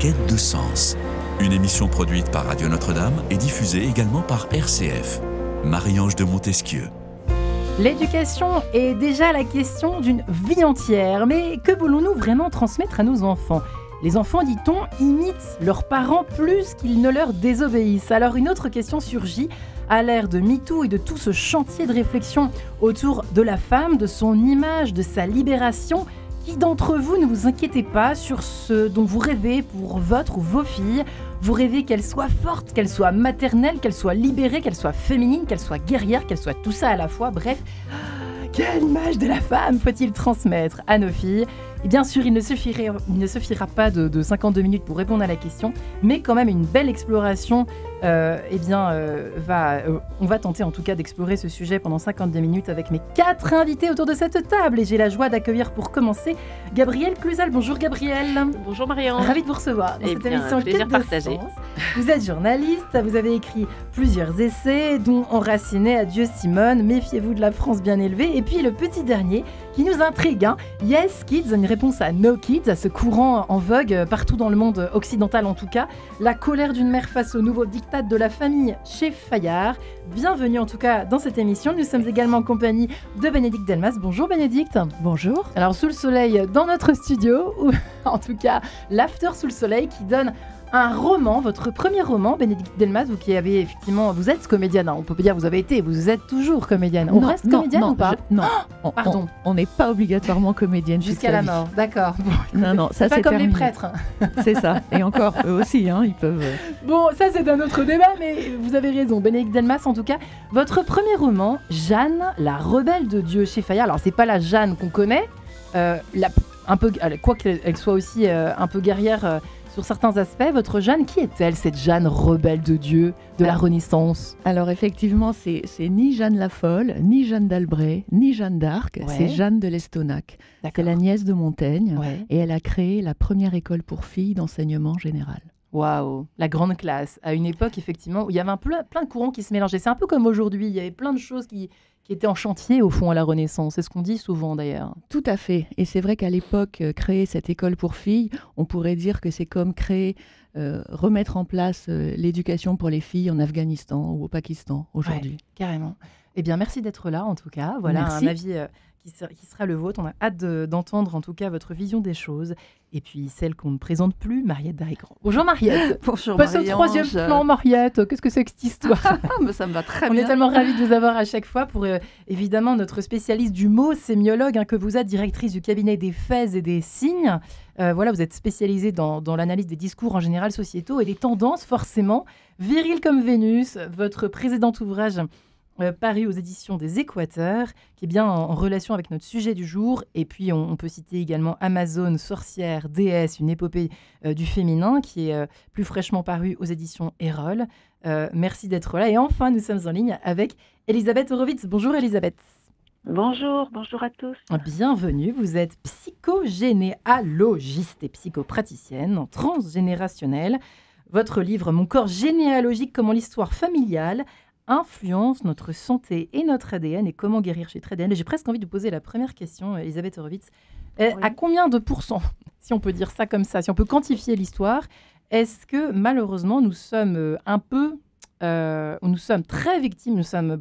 quête de sens. Une émission produite par Radio Notre-Dame et diffusée également par RCF. Marie-Ange de Montesquieu. L'éducation est déjà la question d'une vie entière, mais que voulons-nous vraiment transmettre à nos enfants ? Les enfants, dit-on, imitent leurs parents plus qu'ils ne leur désobéissent. Alors une autre question surgit à l'ère de MeToo et de tout ce chantier de réflexion autour de la femme, de son image, de sa libération. Qui d'entre vous, ne vous inquiétez pas sur ce dont vous rêvez pour votre ou vos filles ? Vous rêvez qu'elles soient fortes, qu'elles soient maternelles, qu'elles soient libérées, qu'elles soient féminines, qu'elles soient guerrières, qu'elles soient tout ça à la fois. Bref, quelle image de la femme faut-il transmettre à nos filles ? Et bien sûr, il ne suffira pas de 52 minutes pour répondre à la question, mais quand même une belle exploration. On va tenter en tout cas d'explorer ce sujet pendant 52 minutes avec mes 4 invités autour de cette table. Et j'ai la joie d'accueillir pour commencer Gabrielle Cluzel. Bonjour Gabrielle. Bonjour Marianne. Ravie de vous recevoir dans cette émission plaisir Quête de partagé. Sens. Vous êtes journaliste, vous avez écrit plusieurs essais, dont Enraciné, Adieu Simone, Méfiez-vous de la France bien élevée, et puis le petit dernier qui nous intrigue, Yes Kids, une réponse à No Kids, à ce courant en vogue partout dans le monde occidental en tout cas, la colère d'une mère face au nouveau diktat de la famille chez Fayard. Bienvenue en tout cas dans cette émission. Nous sommes également en compagnie de Bénédicte Delmas. Bonjour Bénédicte. Bonjour. Alors sous le soleil dans notre studio, ou en tout cas l'after sous le soleil qui donne un roman, votre premier roman, Bénédicte Delmas, vous qui avez effectivement, vous êtes comédienne, on peut pas dire vous avez été, vous êtes toujours comédienne. On reste comédienne ou pas ? Non, pardon. On n'est pas obligatoirement comédienne jusqu'à la mort, d'accord. Bon, non, ça c'est pas c'est comme terminé. les prêtres. C'est ça, et encore, eux aussi, ils peuvent... Bon, ça c'est un autre débat, mais vous avez raison, Bénédicte Delmas en tout cas. Votre premier roman, Jeanne, la rebelle de Dieu chez Fayard, alors c'est pas la Jeanne qu'on connaît, quoi qu'elle soit aussi un peu guerrière sur certains aspects, votre Jeanne, qui est-elle, cette Jeanne rebelle de Dieu, de la Renaissance ? Alors effectivement, c'est ni Jeanne la Folle, ni Jeanne d'Albret, ni Jeanne d'Arc, c'est Jeanne de l'Estonac. C'est la nièce de Montaigne, et elle a créé la première école pour filles d'enseignement général. Waouh, la grande classe, à une époque effectivement où il y avait plein de courants qui se mélangeaient. C'est un peu comme aujourd'hui, il y avait plein de choses qui étaient en chantier au fond à la Renaissance. C'est ce qu'on dit souvent d'ailleurs. Tout à fait, et c'est vrai qu'à l'époque, créer cette école pour filles, on pourrait dire que c'est comme remettre en place l'éducation pour les filles en Afghanistan ou au Pakistan aujourd'hui. Ouais, carrément. Eh bien, merci d'être là en tout cas. Voilà merci. Un avis qui sera le vôtre. On a hâte d'entendre en tout cas votre vision des choses. Et puis celle qu'on ne présente plus, Mariette Darrigrand. Bonjour Mariette. Bonjour Passe au Marie-Ange. 3e plan, Mariette. Qu'est-ce que c'est que cette histoire ? Mais ça me va très On bien. est tellement ravis de vous avoir à chaque fois pour évidemment notre spécialiste du mot, sémiologue que vous êtes, directrice du cabinet des faits et des signes. Vous êtes spécialisée dans l'analyse des discours en général sociétaux et des tendances forcément. Viril comme Vénus, votre précédent ouvrage paru aux éditions des Équateurs, qui est bien en relation avec notre sujet du jour. Et puis, on peut citer également Amazone, sorcière, déesse, une épopée du féminin, qui est plus fraîchement paru aux éditions Erol. Merci d'être là. Et enfin, nous sommes en ligne avec Elisabeth Horowitz. Bonjour Elisabeth. Bonjour à tous. Bienvenue, vous êtes psychogénéalogiste et psychopraticienne transgénérationnelle. Votre livre « Mon corps généalogique, comment l'histoire familiale influence notre santé et notre ADN et comment guérir chez ADN ». J'ai presque envie de vous poser la première question, Elisabeth Horowitz. Oui. À combien de pourcents, si on peut dire ça comme ça, si on peut quantifier l'histoire, est-ce que malheureusement nous sommes nous sommes très victimes, nous sommes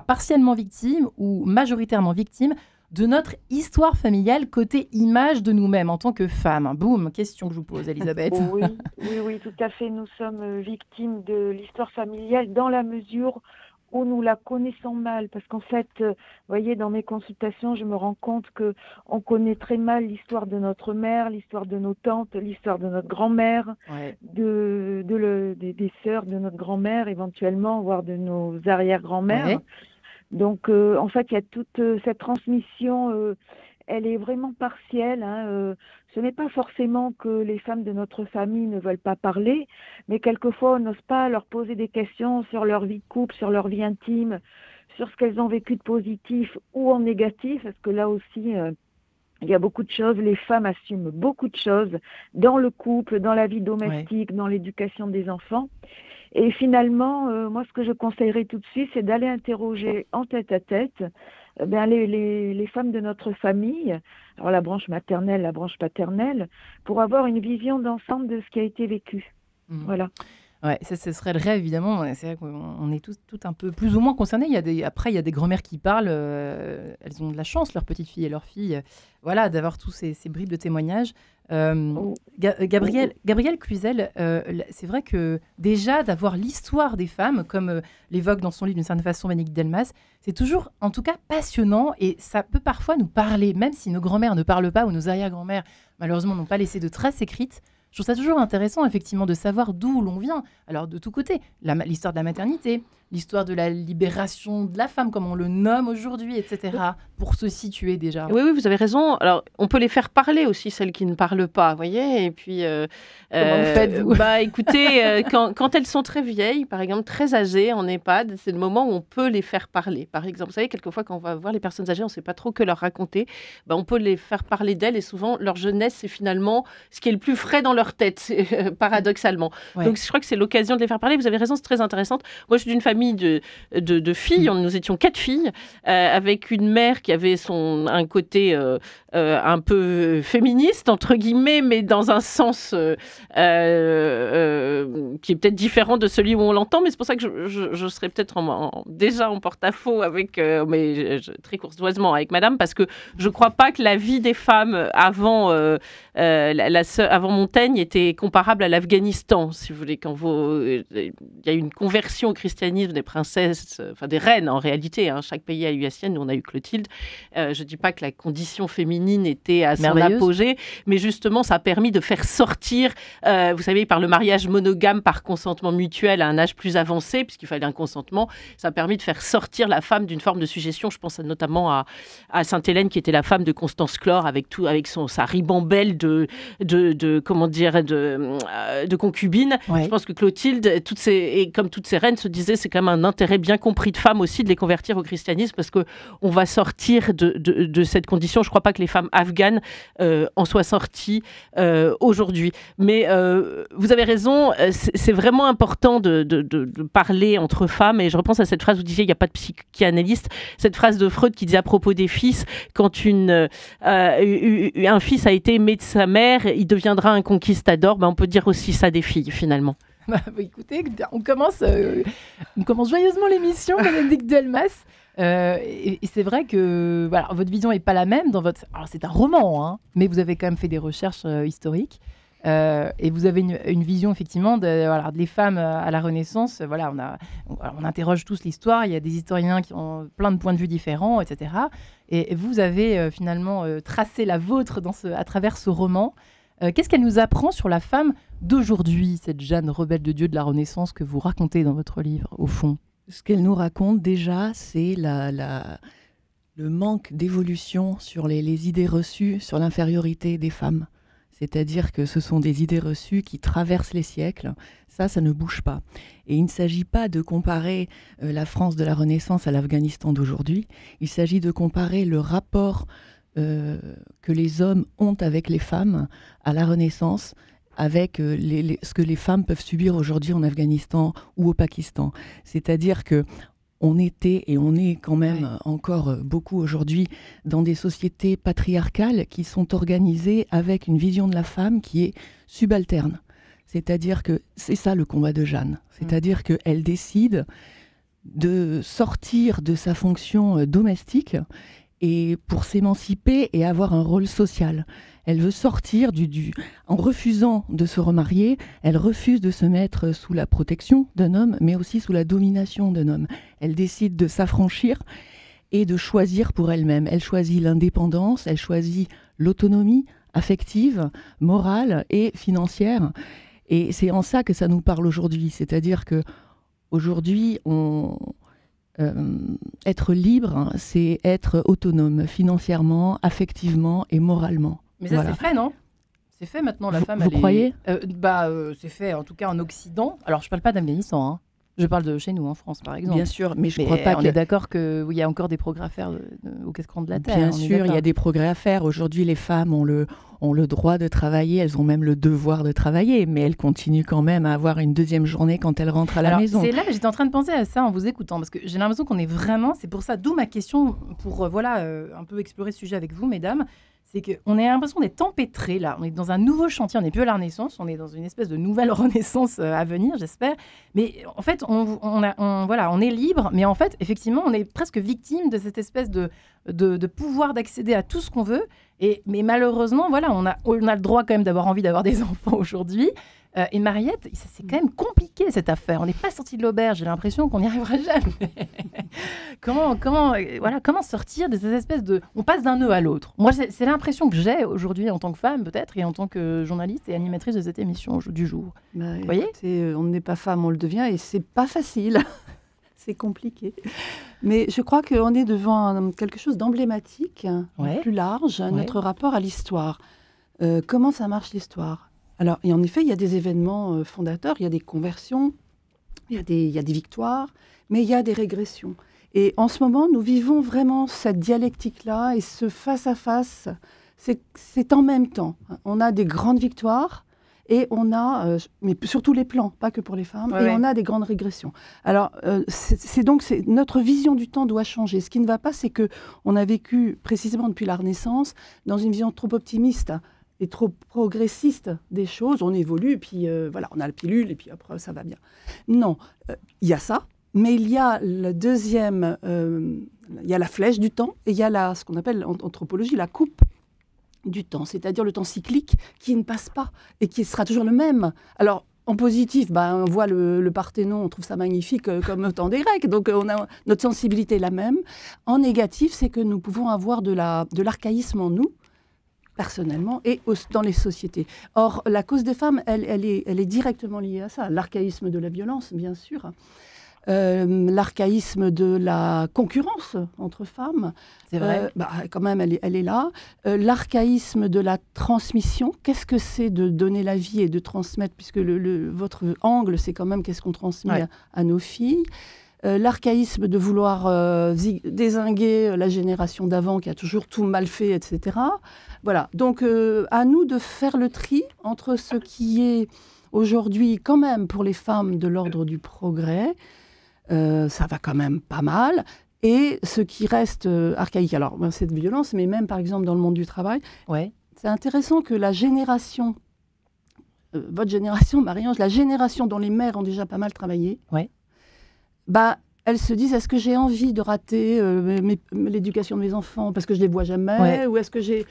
partiellement victimes ou majoritairement victimes de notre histoire familiale côté image de nous-mêmes en tant que femmes. Boum, question que je vous pose, Elisabeth. Oui, tout à fait. Nous sommes victimes de l'histoire familiale dans la mesure où nous la connaissons mal. Parce qu'en fait, vous voyez, dans mes consultations, je me rends compte qu'on connaît très mal l'histoire de notre mère, l'histoire de nos tantes, l'histoire de notre grand-mère, des sœurs de notre grand-mère, éventuellement, voire de nos arrière-grand-mères. Ouais. Donc, en fait, il y a toute cette transmission, elle est vraiment partielle. Ce n'est pas forcément que les femmes de notre famille ne veulent pas parler, mais quelquefois, on n'ose pas leur poser des questions sur leur vie de couple, sur leur vie intime, sur ce qu'elles ont vécu de positif ou en négatif, parce que là aussi, il y a beaucoup de choses. Les femmes assument beaucoup de choses dans le couple, dans la vie domestique, dans l'éducation des enfants. Et finalement, moi, ce que je conseillerais tout de suite, c'est d'aller interroger en tête-à-tête les femmes de notre famille, alors la branche maternelle, la branche paternelle, pour avoir une vision d'ensemble de ce qui a été vécu. Voilà. Ouais, ça, ce serait le rêve, évidemment. C'est vrai qu'on est tous un peu plus ou moins concernés. Après, il y a des grand-mères qui parlent. Elles ont de la chance, leurs petites filles et leurs filles, d'avoir tous ces bribes de témoignages. Gabrielle Cluzel, c'est vrai que déjà d'avoir l'histoire des femmes, comme l'évoque dans son livre d'une certaine façon Bénédicte Delmas, c'est toujours, en tout cas, passionnant et ça peut parfois nous parler, même si nos grand-mères ne parlent pas ou nos arrière-grand-mères, malheureusement, n'ont pas laissé de traces écrites. Je trouve ça toujours intéressant, effectivement, de savoir d'où l'on vient. Alors, de tous côtés, l'histoire de la maternité, l'histoire de la libération de la femme, comme on le nomme aujourd'hui, etc., pour se situer déjà. Oui, vous avez raison. Alors, on peut les faire parler aussi, celles qui ne parlent pas, vous voyez. Et puis, comment vous faites-vous ? Écoutez, quand elles sont très vieilles, par exemple, très âgées en EHPAD, c'est le moment où on peut les faire parler. Par exemple, vous savez, quelquefois, quand on va voir les personnes âgées, on ne sait pas trop que leur raconter. On peut les faire parler d'elles et souvent, leur jeunesse, c'est finalement ce qui est le plus frais dans leur tête, paradoxalement. Ouais. Donc, je crois que c'est l'occasion de les faire parler. Vous avez raison, c'est très intéressant. Moi, je suis d'une famille de filles. Nous étions 4 filles, avec une mère qui avait un côté un peu féministe, entre guillemets, mais dans un sens qui est peut-être différent de celui où on l'entend. Mais c'est pour ça que je serais peut-être déjà en porte-à-faux mais très courtoisement avec madame, parce que je ne crois pas que la vie des femmes avant Montaigne était comparable à l'Afghanistan, si vous voulez. Il y a eu une conversion au christianisme des princesses, enfin des reines en réalité. Chaque pays a eu la sienne, nous on a eu Clotilde. Je ne dis pas que la condition féminine était à son apogée, mais justement ça a permis de faire sortir, vous savez, par le mariage monogame par consentement mutuel à un âge plus avancé, puisqu'il fallait un consentement, ça a permis de faire sortir la femme d'une forme de suggestion. Je pense notamment à Sainte-Hélène, qui était la femme de Constance Chlore, avec sa ribambelle de concubines. Ouais. Je pense que Clotilde, comme toutes ces reines, se disaient c'est quand même un intérêt bien compris de femmes aussi de les convertir au christianisme, parce qu'on va sortir de cette condition. Je ne crois pas que les femmes afghanes en soient sorties aujourd'hui. Mais vous avez raison, c'est vraiment important de parler entre femmes. Et je repense à cette phrase, vous disiez il n'y a pas de psychanalyste, cette phrase de Freud qui disait à propos des fils, quand un fils a été aimé de sa mère, il deviendra un conquistador. On peut dire aussi ça des filles, finalement. Écoutez, on commence joyeusement l'émission, Bénédicte Delmas. Et c'est vrai que votre vision n'est pas la même. Alors, c'est un roman, mais vous avez quand même fait des recherches historiques. Et vous avez une vision, effectivement, des femmes à la Renaissance. On interroge tous l'histoire. Il y a des historiens qui ont plein de points de vue différents, etc. Et vous avez finalement tracé la vôtre à travers ce roman. Qu'est-ce qu'elle nous apprend sur la femme d'aujourd'hui, cette Jeanne rebelle de Dieu de la Renaissance que vous racontez dans votre livre, au fond ? Ce qu'elle nous raconte déjà, c'est le manque d'évolution sur les idées reçues sur l'infériorité des femmes. C'est-à-dire que ce sont des idées reçues qui traversent les siècles. Ça ne bouge pas. Et il ne s'agit pas de comparer la France de la Renaissance à l'Afghanistan d'aujourd'hui. Il s'agit de comparer le rapport que les hommes ont avec les femmes à la Renaissance, avec ce que les femmes peuvent subir aujourd'hui en Afghanistan ou au Pakistan. C'est-à-dire que on était et on est quand même encore beaucoup aujourd'hui dans des sociétés patriarcales qui sont organisées avec une vision de la femme qui est subalterne. C'est-à-dire que c'est ça le combat de Jeanne. C'est-à-dire qu'elle décide de sortir de sa fonction domestique et pour s'émanciper et avoir un rôle social. Elle veut sortir en refusant de se remarier, elle refuse de se mettre sous la protection d'un homme, mais aussi sous la domination d'un homme. Elle décide de s'affranchir et de choisir pour elle-même. Elle choisit l'indépendance, elle choisit l'autonomie affective, morale et financière. Et c'est en ça que ça nous parle aujourd'hui. C'est-à-dire qu'aujourd'hui, être libre, c'est être autonome financièrement, affectivement et moralement. Mais ça, c'est fait, non ? C'est fait maintenant, la femme. Vous croyez ? C'est fait, en tout cas en Occident. Alors, je ne parle pas d'Afghanistan. Je parle de chez nous, en France, par exemple. Bien sûr, mais je crois pas on est d'accord qu'il y a encore des progrès à faire aux quatre coins de la Terre. Bien sûr, il y a des progrès à faire. Aujourd'hui, les femmes ont le droit de travailler, elles ont même le devoir de travailler, mais elles continuent quand même à avoir une deuxième journée quand elles rentrent à la maison. C'est là que j'étais en train de penser à ça en vous écoutant, parce que j'ai l'impression qu'on est vraiment, c'est pour ça, d'où ma question pour un peu explorer ce sujet avec vous, mesdames. C'est qu'on a l'impression d'être empêtrés là. On est dans un nouveau chantier, on n'est plus à la Renaissance, on est dans une espèce de nouvelle Renaissance à venir, j'espère. Mais en fait, on est libre, mais en fait, effectivement, on est presque victime de cette espèce de pouvoir d'accéder à tout ce qu'on veut. Mais malheureusement, on a le droit quand même d'avoir envie d'avoir des enfants aujourd'hui. Et Mariette, c'est quand même compliqué cette affaire. On n'est pas sorti de l'auberge, j'ai l'impression qu'on n'y arrivera jamais. Comment sortir de cette espèce de... On passe d'un nœud à l'autre. Moi, c'est l'impression que j'ai aujourd'hui en tant que femme peut-être et en tant que journaliste et animatrice de cette émission du jour. Vous voyez, on n'est pas femme, on le devient et c'est pas facile. C'est compliqué. Mais je crois qu'on est devant quelque chose d'emblématique, plus large, notre rapport à l'histoire. Comment ça marche l'histoire ? Alors, et en effet, il y a des événements fondateurs, il y a des conversions, il y a des victoires, mais il y a des régressions. Et en ce moment, nous vivons vraiment cette dialectique-là et ce face-à-face, c'est en même temps. On a des grandes victoires et on a, mais sur tous les plans, pas que pour les femmes, on a des grandes régressions. Alors, notre vision du temps doit changer. Ce qui ne va pas, c'est qu'on a vécu, précisément depuis la Renaissance, dans une vision trop optimiste et trop progressiste des choses. On évolue, puis on a la pilule, et puis après, ça va bien. Non, il y a ça, mais il y a le deuxième, il y a la flèche du temps, et il y a ce qu'on appelle en anthropologie la coupe du temps, c'est-à-dire le temps cyclique qui ne passe pas, et qui sera toujours le même. Alors, en positif, on voit le Parthénon, on trouve ça magnifique comme au temps des Grecs, donc notre sensibilité est la même. En négatif, c'est que nous pouvons avoir de l'archaïsme en nous, personnellement, et dans les sociétés. Or, la cause des femmes, elle est directement liée à ça. L'archaïsme de la violence, bien sûr. L'archaïsme de la concurrence entre femmes. C'est vrai. Quand même, elle est là. L'archaïsme de la transmission. Qu'est-ce que c'est de donner la vie et de transmettre, puisque votre angle, c'est quand même qu'est-ce qu'on transmet à nos filles. L'archaïsme de vouloir dézinguer la génération d'avant qui a toujours tout mal fait, etc. Voilà, donc à nous de faire le tri entre ce qui est aujourd'hui quand même pour les femmes de l'ordre du progrès, ça va quand même pas mal, et ce qui reste archaïque. Alors, cette violence, mais même par exemple dans le monde du travail, c'est intéressant que la génération, votre génération, Marie-Ange, la génération dont les mères ont déjà pas mal travaillé, elles se disent, est-ce que j'ai envie de rater l'éducation de mes enfants parce que je les vois jamais, ou est-ce que j'ai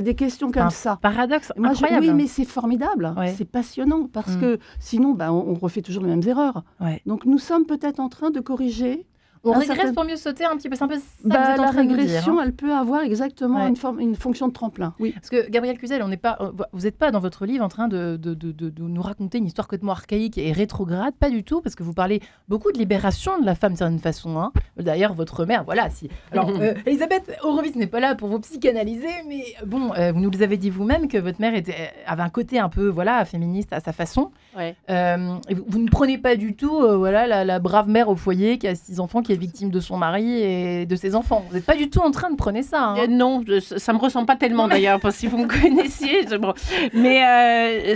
des questions comme ça. Paradoxe incroyable. Oui, mais c'est formidable, c'est passionnant parce que sinon on refait toujours les mêmes erreurs. Donc nous sommes peut-être en train de corriger. On régresse pour mieux sauter un petit peu. C'est un peu ça que vous êtes en la train de nous dire, régression, elle peut avoir exactement une fonction de tremplin. Oui. Parce que Gabrielle Cluzel, vous n'êtes pas dans votre livre en train de nous raconter une histoire complètement archaïque et rétrograde, pas du tout, parce que vous parlez beaucoup de libération de la femme d'une certaine façon. Hein. D'ailleurs, votre mère, Alors, Elisabeth Horowitz n'est pas là pour vous psychanalyser, mais bon, vous nous avez dit vous-même que votre mère avait un côté un peu, féministe à sa façon. Ouais. Vous ne prenez pas du tout, la brave mère au foyer qui a 6 enfants, qui est victime de son mari et de ses enfants. Vous n'êtes pas du tout en train de prôner ça. Hein. Non, ça me ressemble pas tellement d'ailleurs, parce que si vous me connaissiez. Mais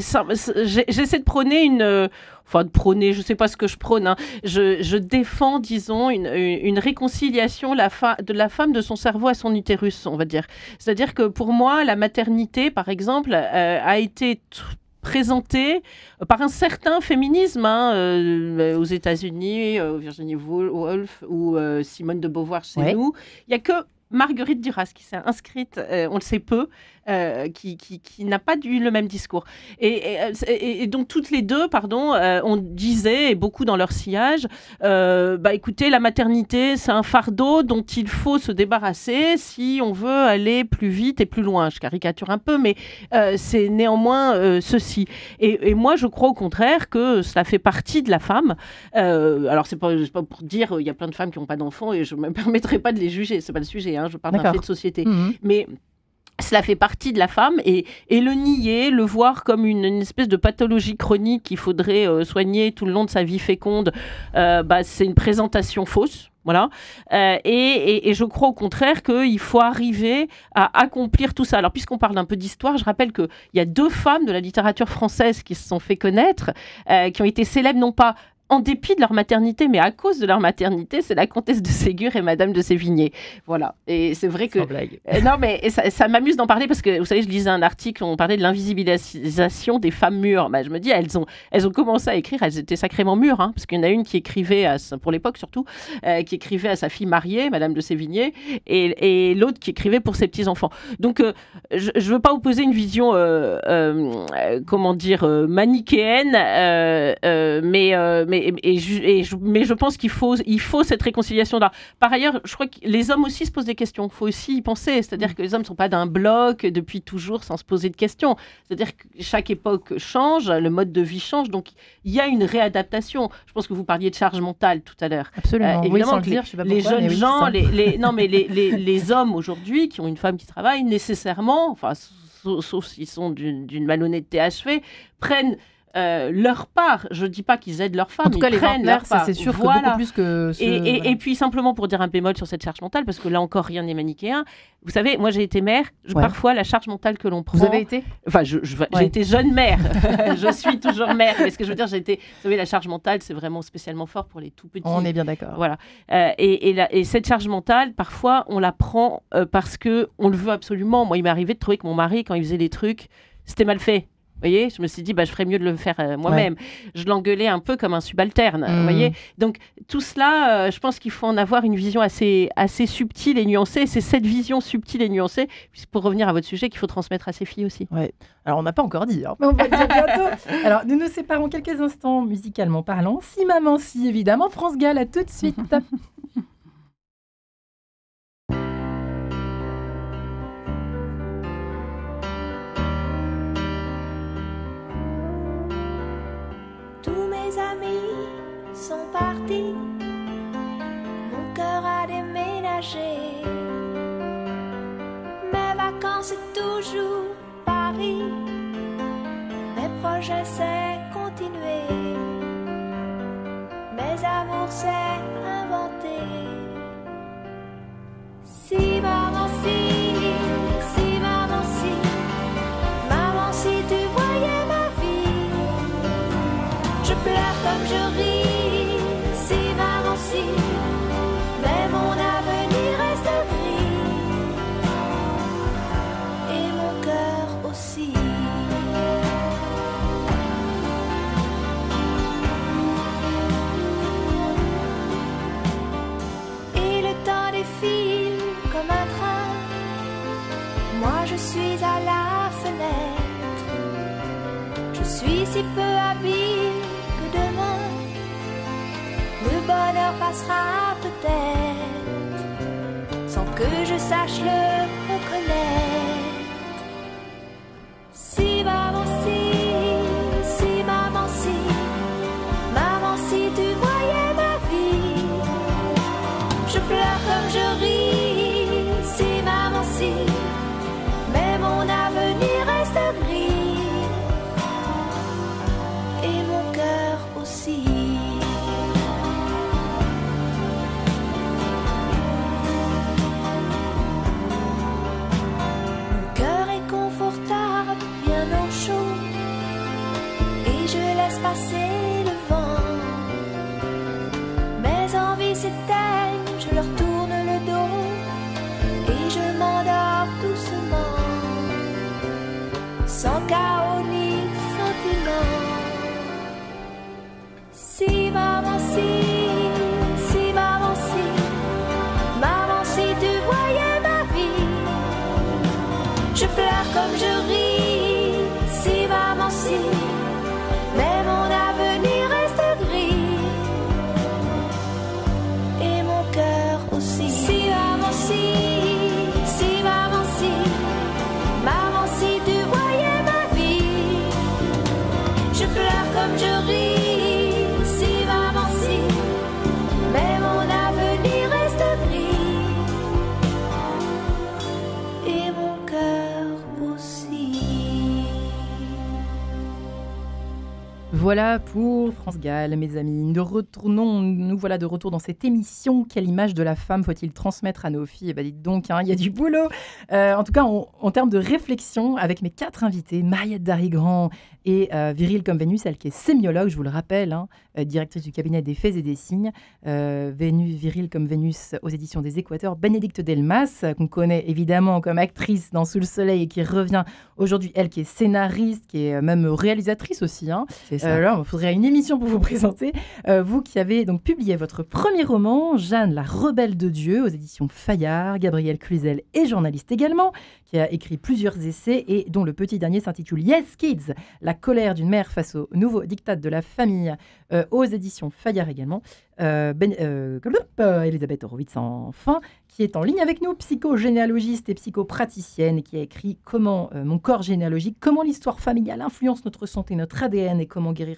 j'essaie de prôner je sais pas ce que je prône. Hein. Je défends, disons, une réconciliation de la femme de son cerveau à son utérus, on va dire. C'est-à-dire que pour moi, la maternité, par exemple, a été présentée par un certain féminisme aux États-Unis, Virginia Woolf ou Simone de Beauvoir chez nous. Il n'y a que Marguerite Duras qui s'est inscrite, on le sait peu, qui n'a pas eu le même discours. Et donc toutes les deux, on disait, et beaucoup dans leur sillage, écoutez, la maternité, c'est un fardeau dont il faut se débarrasser si on veut aller plus vite et plus loin. Je caricature un peu, mais c'est néanmoins ceci. Et moi, je crois au contraire que cela fait partie de la femme. Alors, c'est pas pour dire, il y a plein de femmes qui n'ont pas d'enfants et je ne me permettrai pas de les juger, c'est pas le sujet, je parle d'un fait de société. Mais cela fait partie de la femme et le nier, le voir comme une espèce de pathologie chronique qu'il faudrait soigner tout le long de sa vie féconde, c'est une présentation fausse. Voilà. Et je crois au contraire qu'il faut arriver à accomplir tout ça. Alors, puisqu'on parle un peu d'histoire, je rappelle qu'il y a 2 femmes de la littérature française qui se sont fait connaître, qui ont été célèbres non pas en dépit de leur maternité, mais à cause de leur maternité, c'est la comtesse de Ségur et Madame de Sévigné. Voilà. Et c'est vrai que... Sans blague. Non, mais ça m'amuse d'en parler parce que, vous savez, je lisais un article où on parlait de l'invisibilisation des femmes mûres. Je me dis, elles ont commencé à écrire, elles étaient sacrément mûres, hein, parce qu'il y en a une qui écrivait, pour l'époque surtout, qui écrivait à sa fille mariée, Madame de Sévigné, et l'autre qui écrivait pour ses petits-enfants. Donc, je ne veux pas opposer une vision, manichéenne, mais je pense qu'il faut cette réconciliation-là. Par ailleurs, je crois que les hommes aussi se posent des questions. Il faut aussi y penser. C'est-à-dire que les hommes ne sont pas d'un bloc depuis toujours sans se poser de questions. C'est-à-dire que chaque époque change, le mode de vie change. Donc, il y a une réadaptation. Je pense que vous parliez de charge mentale tout à l'heure. Absolument. Évidemment, oui, je sais pas pourquoi, les jeunes gens, ça. les hommes aujourd'hui qui ont une femme qui travaille, nécessairement, sauf s'ils sont d'une malhonnêteté achevée, prennent leur part. Je ne dis pas qu'ils aident leur femme, en tout cas, ils prennent leur part. C'est sûr que beaucoup plus que... Et puis, simplement pour dire un bémol sur cette charge mentale, parce que là encore, rien n'est manichéen. Vous savez, moi, j'ai été mère. Parfois, la charge mentale que l'on prend... Vous avez été j'ai été jeune mère. Je suis toujours mère. Mais ce que je veux dire, vous savez, la charge mentale, c'est vraiment spécialement fort pour les tout petits. On est bien d'accord. Voilà. Et cette charge mentale, parfois, on la prend parce qu'on le veut absolument. Moi, il m'est arrivé de trouver que mon mari, quand il faisait les trucs, c'était mal fait. Vous voyez, je me suis dit, je ferais mieux de le faire moi-même. Ouais. Je l'engueulais un peu comme un subalterne. Vous voyez, donc tout cela, je pense qu'il faut en avoir une vision assez subtile et nuancée. C'est cette vision subtile et nuancée, pour revenir à votre sujet, qu'il faut transmettre à ses filles aussi. Ouais. Alors, on n'a pas encore dit, mais on va le dire bientôt. Alors, nous nous séparons quelques instants musicalement parlant. Si maman, si, évidemment. France Gall, à tout de suite. Mes amis sont partis, mon cœur a déménagé. Mes vacances c'est toujours Paris, mes projets c'est continuer, mes amours c'est inventer. Si maman si maman si tu voyais ma vie, je pleure comme je ris, si maman si, mais mon avenir reste gris, et mon cœur aussi. Et le temps défile comme un train, moi je suis à la fenêtre, je suis si peu habile que demain le bonheur passera peut-être sans que je sache le reconnaître. Si maman si tu voyais ma vie, je pleure comme je ris, si maman si, mais mon avenir reste gris, et mon cœur aussi. Mon cœur est confortable, bien au chaud, et je laisse passer le vent. Mes envies s'éteignent, je leur tourne le dos, et je m'endors doucement, sans chaos ni sentiment. Si maman si tu voyais ma vie, je pleure comme je ris, si maman si, mais mon avenir reste gris, et mon cœur aussi. Si maman si tu voyais ma vie, je pleure comme je ris, si maman si, voilà pour France Gall, mes amis. Nous voilà de retour dans cette émission. Quelle image de la femme faut-il transmettre à nos filles ? Dites donc, il y a du boulot. En tout cas, en termes de réflexion, avec mes 4 invités, Mariette Darigrand et Viril comme Vénus, elle qui est sémiologue, je vous le rappelle, directrice du cabinet des faits et des signes. Viril comme Vénus aux éditions des Équateurs. Bénédicte Delmas, qu'on connaît évidemment comme actrice dans Sous le soleil et qui revient aujourd'hui, elle qui est scénariste, qui est même réalisatrice aussi. C'est ça. Là, il faudrait une émission pour vous présenter. Vous qui avez donc publié votre premier roman, Jeanne, la rebelle de Dieu, aux éditions Fayard, Gabrielle Cluzel est journaliste également, qui a écrit plusieurs essais et dont le petit dernier s'intitule Yes Kids, la colère d'une mère face au nouveau diktat de la famille, aux éditions Fayard également. Elisabeth Horowitz enfin, qui est en ligne avec nous, psychogénéalogiste et psychopraticienne, et qui a écrit Comment mon corps généalogique, comment l'histoire familiale influence notre santé, notre ADN et comment guérir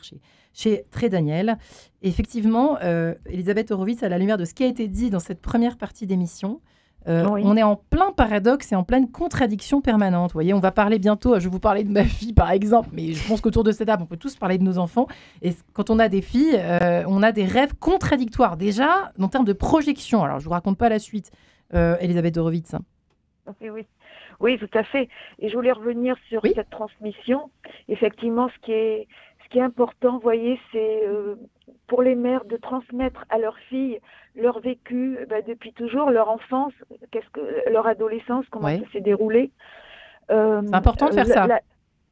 chez Très Daniel. Et effectivement, Elisabeth Horowitz, à la lumière de ce qui a été dit dans cette première partie d'émission, oui. On est en plein paradoxe et en pleine contradiction permanente. Vous voyez, on va parler bientôt, je vais vous parler de ma fille par exemple, mais je pense qu'autour de cette table, on peut tous parler de nos enfants. Et quand on a des filles, on a des rêves contradictoires. Déjà, en termes de projection, alors je ne vous raconte pas la suite, Elisabeth Horowitz. Oui, tout à fait. Et je voulais revenir sur cette transmission. Effectivement, ce qui est important, vous voyez, c'est pour les mères de transmettre à leurs filles leur vécu depuis toujours, leur enfance, leur adolescence, comment ça s'est déroulé. C'est important de faire ça.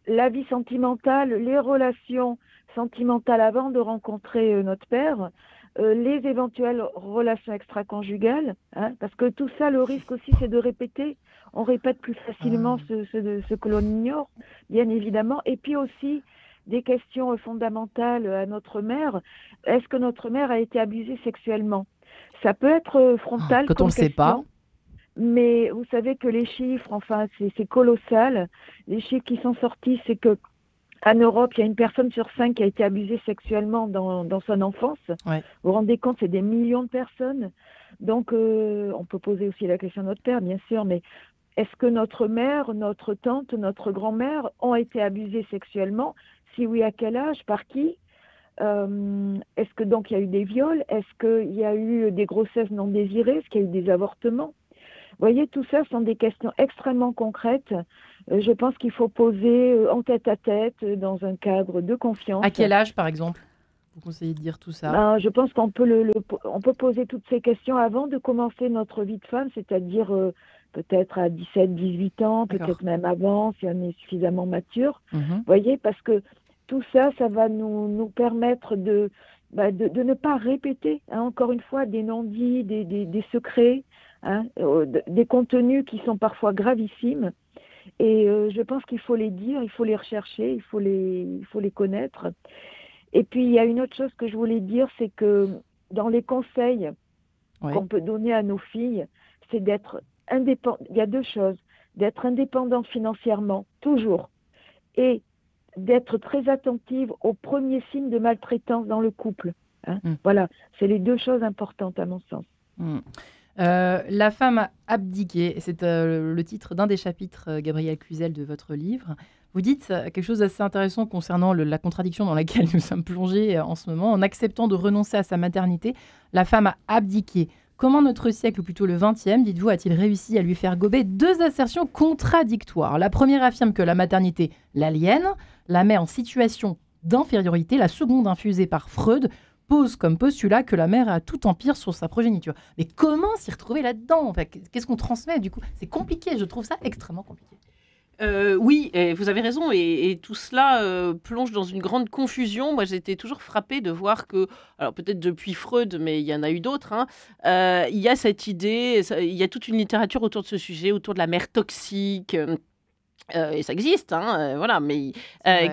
La vie sentimentale, les relations sentimentales avant de rencontrer notre père, les éventuelles relations extra-conjugales, parce que tout ça, le risque aussi, c'est de répéter. On répète plus facilement ce que l'on ignore, bien évidemment. Et puis aussi, des questions fondamentales à notre mère. Est-ce que notre mère a été abusée sexuellement ? Ça peut être frontal quand on ne le sait pas. Mais vous savez que les chiffres, enfin, c'est colossal. Les chiffres qui sont sortis, c'est que en Europe, il y a 1 personne sur 5 qui a été abusée sexuellement dans son enfance. Ouais. Vous vous rendez compte, c'est des millions de personnes. Donc, on peut poser aussi la question à notre père, bien sûr, mais est-ce que notre mère, notre tante, notre grand-mère ont été abusées sexuellement ? Si oui, à quel âge ? Par qui ? Est-ce que donc il y a eu des viols ? Est-ce qu'il y a eu des grossesses non désirées ? Est-ce qu'il y a eu des avortements ? Vous voyez, tout ça sont des questions extrêmement concrètes. Je pense qu'il faut poser en tête-à-tête, dans un cadre de confiance. À quel âge, par exemple ? Vous conseillez de dire tout ça ? Je pense qu'on peut, on peut poser toutes ces questions avant de commencer notre vie de femme, c'est-à-dire peut-être à 17, 18 ans, peut-être même avant, si on est suffisamment mature. Vous voyez, parce que tout ça, ça va nous permettre de ne pas répéter, encore une fois, des non-dits, des secrets, des contenus qui sont parfois gravissimes. Et je pense qu'il faut les dire, il faut les rechercher, il faut les connaître. Et puis, il y a une autre chose que je voulais dire, c'est que dans les conseils qu'on peut donner à nos filles, c'est d'être indépendant. Il y a 2 choses. D'être indépendante financièrement, toujours. Et d'être très attentive aux premiers signes de maltraitance dans le couple. Voilà, c'est les 2 choses importantes à mon sens. La femme a abdiqué, c'est le titre d'un des chapitres, Gabrielle Cluzel, de votre livre. Vous dites quelque chose d'assez intéressant concernant la contradiction dans laquelle nous sommes plongés en ce moment. En acceptant de renoncer à sa maternité, la femme a abdiqué. Comment notre siècle, ou plutôt le 20e, dites-vous, a-t-il réussi à lui faire gober 2 assertions contradictoires ? La première affirme que la maternité l'aliène, la met en situation d'infériorité. La seconde, infusée par Freud, pose comme postulat que la mère a tout empire sur sa progéniture. Mais comment s'y retrouver là-dedans ? Qu'est-ce qu'on transmet du coup ? C'est compliqué, je trouve ça extrêmement compliqué. Oui, vous avez raison, et tout cela plonge dans une grande confusion. Moi, j'étais toujours frappée de voir que, alors peut-être depuis Freud, mais il y en a eu d'autres, il y a cette idée, il y a toute une littérature autour de ce sujet, autour de la mère toxique, et ça existe, voilà, mais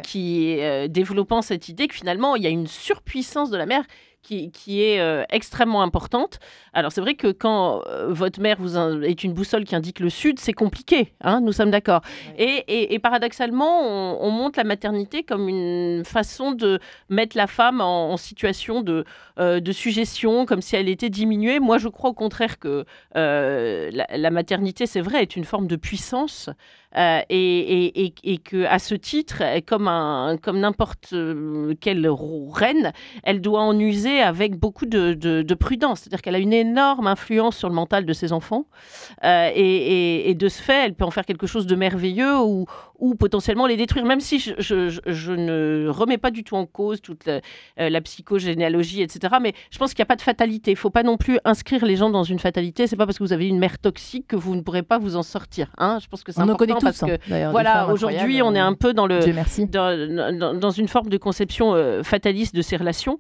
qui est développant cette idée que finalement, il y a une surpuissance de la mère qui est extrêmement importante. Alors, c'est vrai que quand votre mère est une boussole qui indique le sud, c'est compliqué, nous sommes d'accord. Ouais. Et paradoxalement, on montre la maternité comme une façon de mettre la femme en situation de suggestion, comme si elle était diminuée. Moi, je crois au contraire que la maternité, c'est vrai, est une forme de puissance. et que à ce titre, comme n'importe quelle reine, elle doit en user avec beaucoup de prudence. C'est-à-dire qu'elle a une énorme influence sur le mental de ses enfants et de ce fait, elle peut en faire quelque chose de merveilleux ou potentiellement les détruire, même si je ne remets pas du tout en cause toute la psychogénéalogie, etc. Mais je pense qu'il n'y a pas de fatalité. Il ne faut pas non plus inscrire les gens dans une fatalité. Ce n'est pas parce que vous avez une mère toxique que vous ne pourrez pas vous en sortir. Hein, je pense que c'est important parce que voilà, aujourd'hui, on est un peu dans une forme de conception fataliste de ces relations.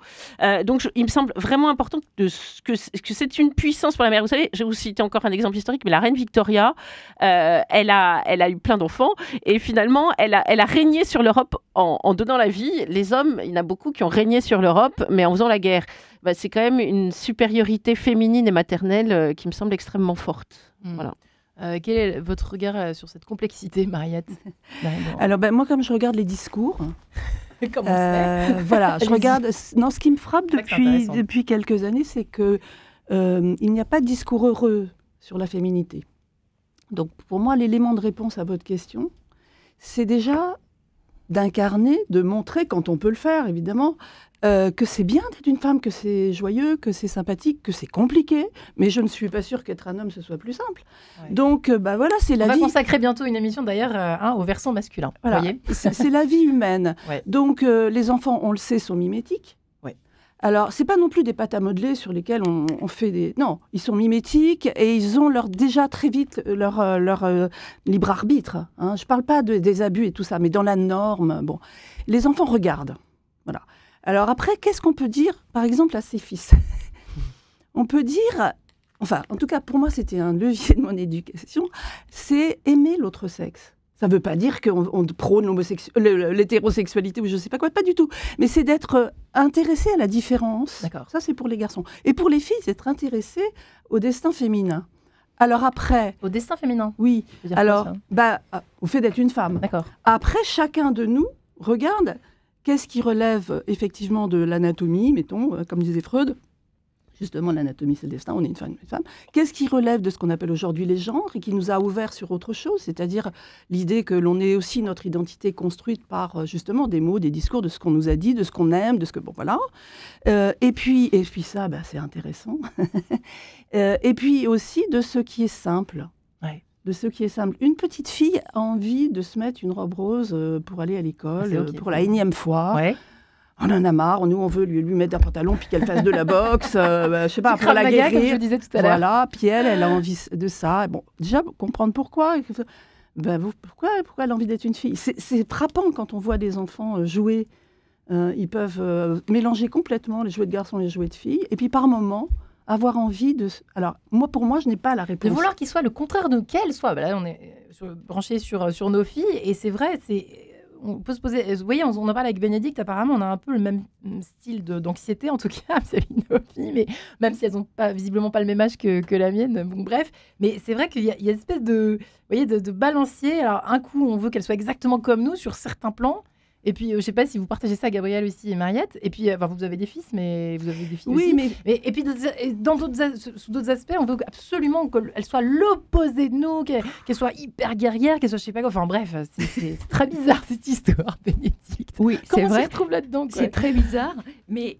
Donc, il me semble vraiment important que c'est une puissance pour la mère. Vous savez, je vais vous citer encore un exemple historique, mais la reine Victoria, elle a eu plein d'enfants et finalement, elle a régné sur l'Europe en donnant la vie. Les hommes, il y en a beaucoup qui ont régné sur l'Europe, mais en faisant la guerre. C'est quand même une supériorité féminine et maternelle qui me semble extrêmement forte. Voilà. Quel est votre regard sur cette complexité, Mariette? Alors, moi, comme je regarde les discours... Comment voilà, je regarde... Non, ce qui me frappe depuis quelques années, c'est qu'il n'y a pas de discours heureux sur la féminité. Donc, pour moi, l'élément de réponse à votre question, c'est déjà d'incarner, de montrer, quand on peut le faire, évidemment, que c'est bien d'être une femme, que c'est joyeux, que c'est sympathique, que c'est compliqué, mais je ne suis pas sûre qu'être un homme, ce soit plus simple. Ouais. Donc, voilà, c'est la vie... On va consacrer bientôt une émission, d'ailleurs, au versant masculin. Voilà, c'est la vie humaine. Ouais. Donc, les enfants, on le sait, sont mimétiques. Ouais. Alors, c'est pas non plus des pâtes à modeler sur lesquelles on fait des... Non, ils sont mimétiques et ils ont déjà très vite leur libre arbitre. Hein. Je parle pas des abus et tout ça, mais dans la norme, bon. Les enfants regardent. Voilà. Alors après, qu'est-ce qu'on peut dire, par exemple, à ses fils? On peut dire, enfin, en tout cas, pour moi, c'était un levier de mon éducation, c'est aimer l'autre sexe. Ça ne veut pas dire qu'on prône l'hétérosexualité ou je ne sais pas quoi, pas du tout. Mais c'est d'être intéressé à la différence. D'accord. Ça, c'est pour les garçons. Et pour les filles, c'est d'être intéressé au destin féminin. Alors après... Au destin féminin? Oui. Alors, au fait d'être une femme. D'accord. Après, chacun de nous regarde... Qu'est-ce qui relève effectivement de l'anatomie, mettons, comme disait Freud, justement l'anatomie c'est le destin, on est une femme, Qu'est-ce qui relève de ce qu'on appelle aujourd'hui les genres et qui nous a ouvert sur autre chose, c'est-à-dire l'idée que l'on ait aussi notre identité construite par justement des mots, des discours, de ce qu'on nous a dit, de ce qu'on aime, de ce que... Bon, voilà. Et puis ça, c'est intéressant. Et puis aussi de ce qui est simple. Ouais. De ce qui est simple. Une petite fille a envie de se mettre une robe rose pour aller à l'école, pour la énième fois. Ouais. On en a marre, nous on veut lui mettre un pantalon puis qu'elle fasse de la boxe, je sais pas, pour la guérir. Comme je disais tout à l'heure. Voilà, puis elle a envie de ça. Bon, déjà, comprendre pourquoi. Pourquoi elle a envie d'être une fille? C'est frappant quand on voit des enfants jouer. Ils peuvent mélanger complètement les jouets de garçons et les jouets de filles. Et puis par moments... avoir envie de... Alors, pour moi, je n'ai pas la réponse. De vouloir qu'il soit le contraire de qu'elle soit. Là, on est branché sur nos filles. Et c'est vrai, on peut se poser... Vous voyez, on en parle avec Bénédicte. Apparemment, on a un peu le même style d'anxiété, en tout cas, vis-à-vis de nos filles. Mais même si elles n'ont visiblement pas le même âge que la mienne. Bon, bref. Mais c'est vrai qu'il y a une espèce de balancier. Alors, un coup, on veut qu'elles soient exactement comme nous sur certains plans. Et puis, je ne sais pas si vous partagez ça, Gabrielle aussi et Mariette. Et puis, vous avez des fils, mais vous avez des filles aussi. Oui, mais... Et puis, sous d'autres aspects, on veut absolument qu'elle soit l'opposé de nous, qu'elle soit hyper guerrière, qu'elle soit je ne sais pas quoi. Enfin, bref, c'est très bizarre, cette histoire, Bénédicte. Oui, c'est vrai. Comment on se retrouve là-dedans, quoi. C'est très bizarre, mais...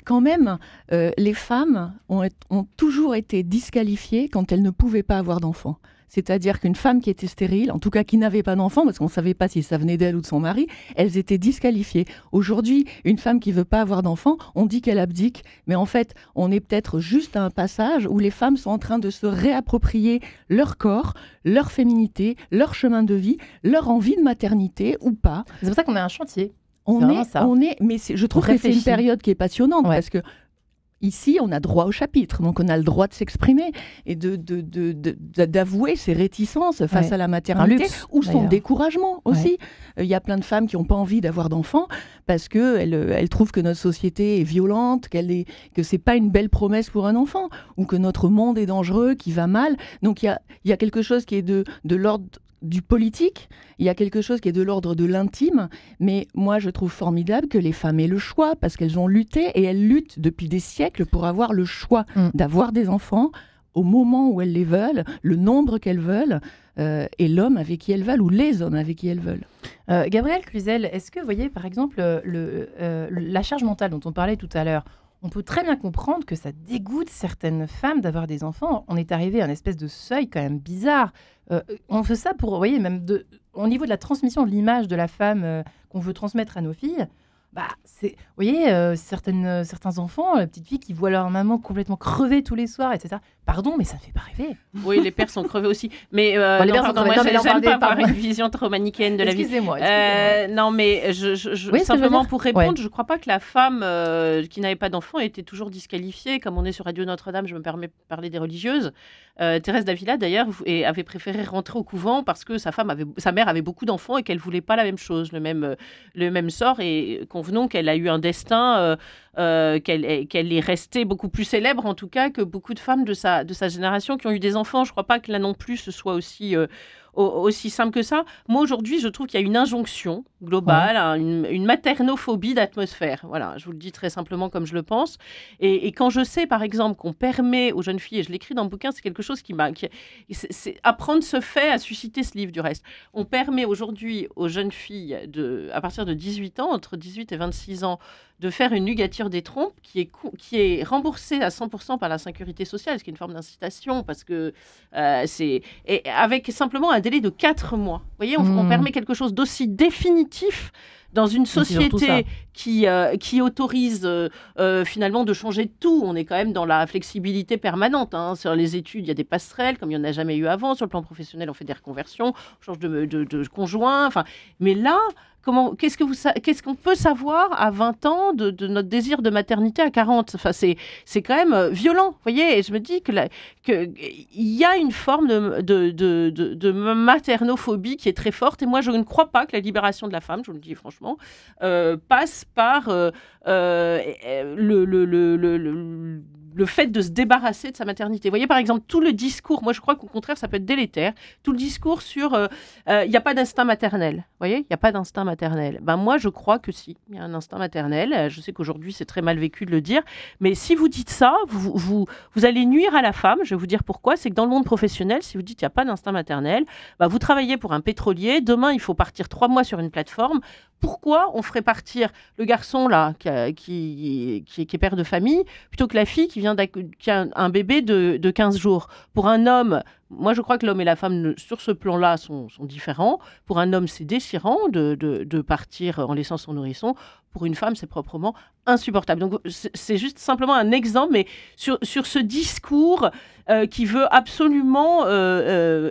Quand même, les femmes ont toujours été disqualifiées quand elles ne pouvaient pas avoir d'enfants. C'est-à-dire qu'une femme qui était stérile, en tout cas qui n'avait pas d'enfant, parce qu'on ne savait pas si ça venait d'elle ou de son mari, elles étaient disqualifiées. Aujourd'hui, une femme qui ne veut pas avoir d'enfant, on dit qu'elle abdique. Mais en fait, on est peut-être juste à un passage où les femmes sont en train de se réapproprier leur corps, leur féminité, leur chemin de vie, leur envie de maternité ou pas. C'est pour ça qu'on a un chantier. Mais je trouve que c'est une période qui est passionnante parce que ici, on a droit au chapitre, donc on a le droit de s'exprimer et d'avouer ses réticences face à la maternité ou son découragement aussi. Il y a plein de femmes qui n'ont pas envie d'avoir d'enfants parce qu'elles trouvent que notre société est violente, que ce n'est pas une belle promesse pour un enfant ou que notre monde est dangereux, qui va mal. Donc il y a quelque chose qui est de l'ordre du politique, il y a quelque chose qui est de l'ordre de l'intime, mais moi je trouve formidable que les femmes aient le choix, parce qu'elles ont lutté, et elles luttent depuis des siècles pour avoir le choix d'avoir des enfants au moment où elles les veulent, le nombre qu'elles veulent. et l'homme avec qui elles veulent, ou les hommes avec qui elles veulent. Gabrielle Cluzel, est-ce que vous voyez par exemple la charge mentale dont on parlait tout à l'heure, on peut très bien comprendre que ça dégoûte certaines femmes d'avoir des enfants. On est arrivé à une espèce de seuil quand même bizarre. On fait ça pour, vous voyez, même au niveau de la transmission de l'image de la femme qu'on veut transmettre à nos filles. Vous voyez, certains enfants, les petites filles qui voient leur maman complètement crevée tous les soirs, etc. Pardon, mais ça ne fait pas rêver. Oui, les pères sont crevés aussi. Mais moi, j'aime pas avoir une vision trop manichéenne de la vie. Excusez-moi. Non, mais simplement pour répondre, je ne crois pas que la femme qui n'avait pas d'enfant était toujours disqualifiée. Comme on est sur Radio Notre-Dame, je me permets de parler des religieuses. Thérèse d'Avila, d'ailleurs, avait préféré rentrer au couvent parce que sa mère avait beaucoup d'enfants et qu'elle ne voulait pas la même chose, le même sort. Et convenons qu'elle a eu un destin, qu'elle est restée beaucoup plus célèbre, en tout cas, que beaucoup de femmes de sa génération qui ont eu des enfants. Je ne crois pas que là non plus ce soit aussi simple que ça. Moi, aujourd'hui, je trouve qu'il y a une injonction globale, une maternophobie d'atmosphère. Voilà, je vous le dis très simplement comme je le pense. Et quand je sais, par exemple, qu'on permet aux jeunes filles, et je l'écris dans le bouquin, c'est quelque chose c'est apprendre ce fait a suscité ce livre du reste. On permet aujourd'hui aux jeunes filles, à partir de 18 ans, entre 18 et 26 ans, de faire une ligature des trompes qui est remboursée à 100% par la sécurité sociale, ce qui est une forme d'incitation, parce que et avec simplement un délai de 4 mois. Vous voyez, on permet quelque chose d'aussi définitif dans une société qui autorise finalement de changer de tout. On est quand même dans la flexibilité permanente. Sur les études, il y a des passerelles, comme il n'y en a jamais eu avant. Sur le plan professionnel, on fait des reconversions, on change de conjoint. Mais là, qu'est-ce qu'on peut savoir à 20 ans de notre désir de maternité à 40 ? C'est quand même violent, vous voyez. Et je me dis qu'il y a une forme de maternophobie qui est très forte. Et moi, je ne crois pas que la libération de la femme, je vous le dis franchement, passe par le fait de se débarrasser de sa maternité. Vous voyez, par exemple, tout le discours, moi je crois qu'au contraire, ça peut être délétère, tout le discours sur il n'y a pas d'instinct maternel. Vous voyez, il n'y a pas d'instinct maternel. Moi, je crois que si, il y a un instinct maternel. Je sais qu'aujourd'hui, c'est très mal vécu de le dire, mais si vous dites ça, vous allez nuire à la femme. Je vais vous dire pourquoi. C'est que dans le monde professionnel, si vous dites qu'il n'y a pas d'instinct maternel, vous travaillez pour un pétrolier. Demain, il faut partir 3 mois sur une plateforme. Pourquoi on ferait partir le garçon là qui est père de famille plutôt que la fille qui a un bébé de 15 jours? Pour un homme, moi je crois que l'homme et la femme sur ce plan-là sont différents. Pour un homme, c'est déchirant de partir en laissant son nourrisson. Pour une femme, c'est proprement insupportable. Donc c'est juste simplement un exemple, mais sur ce discours qui veut absolument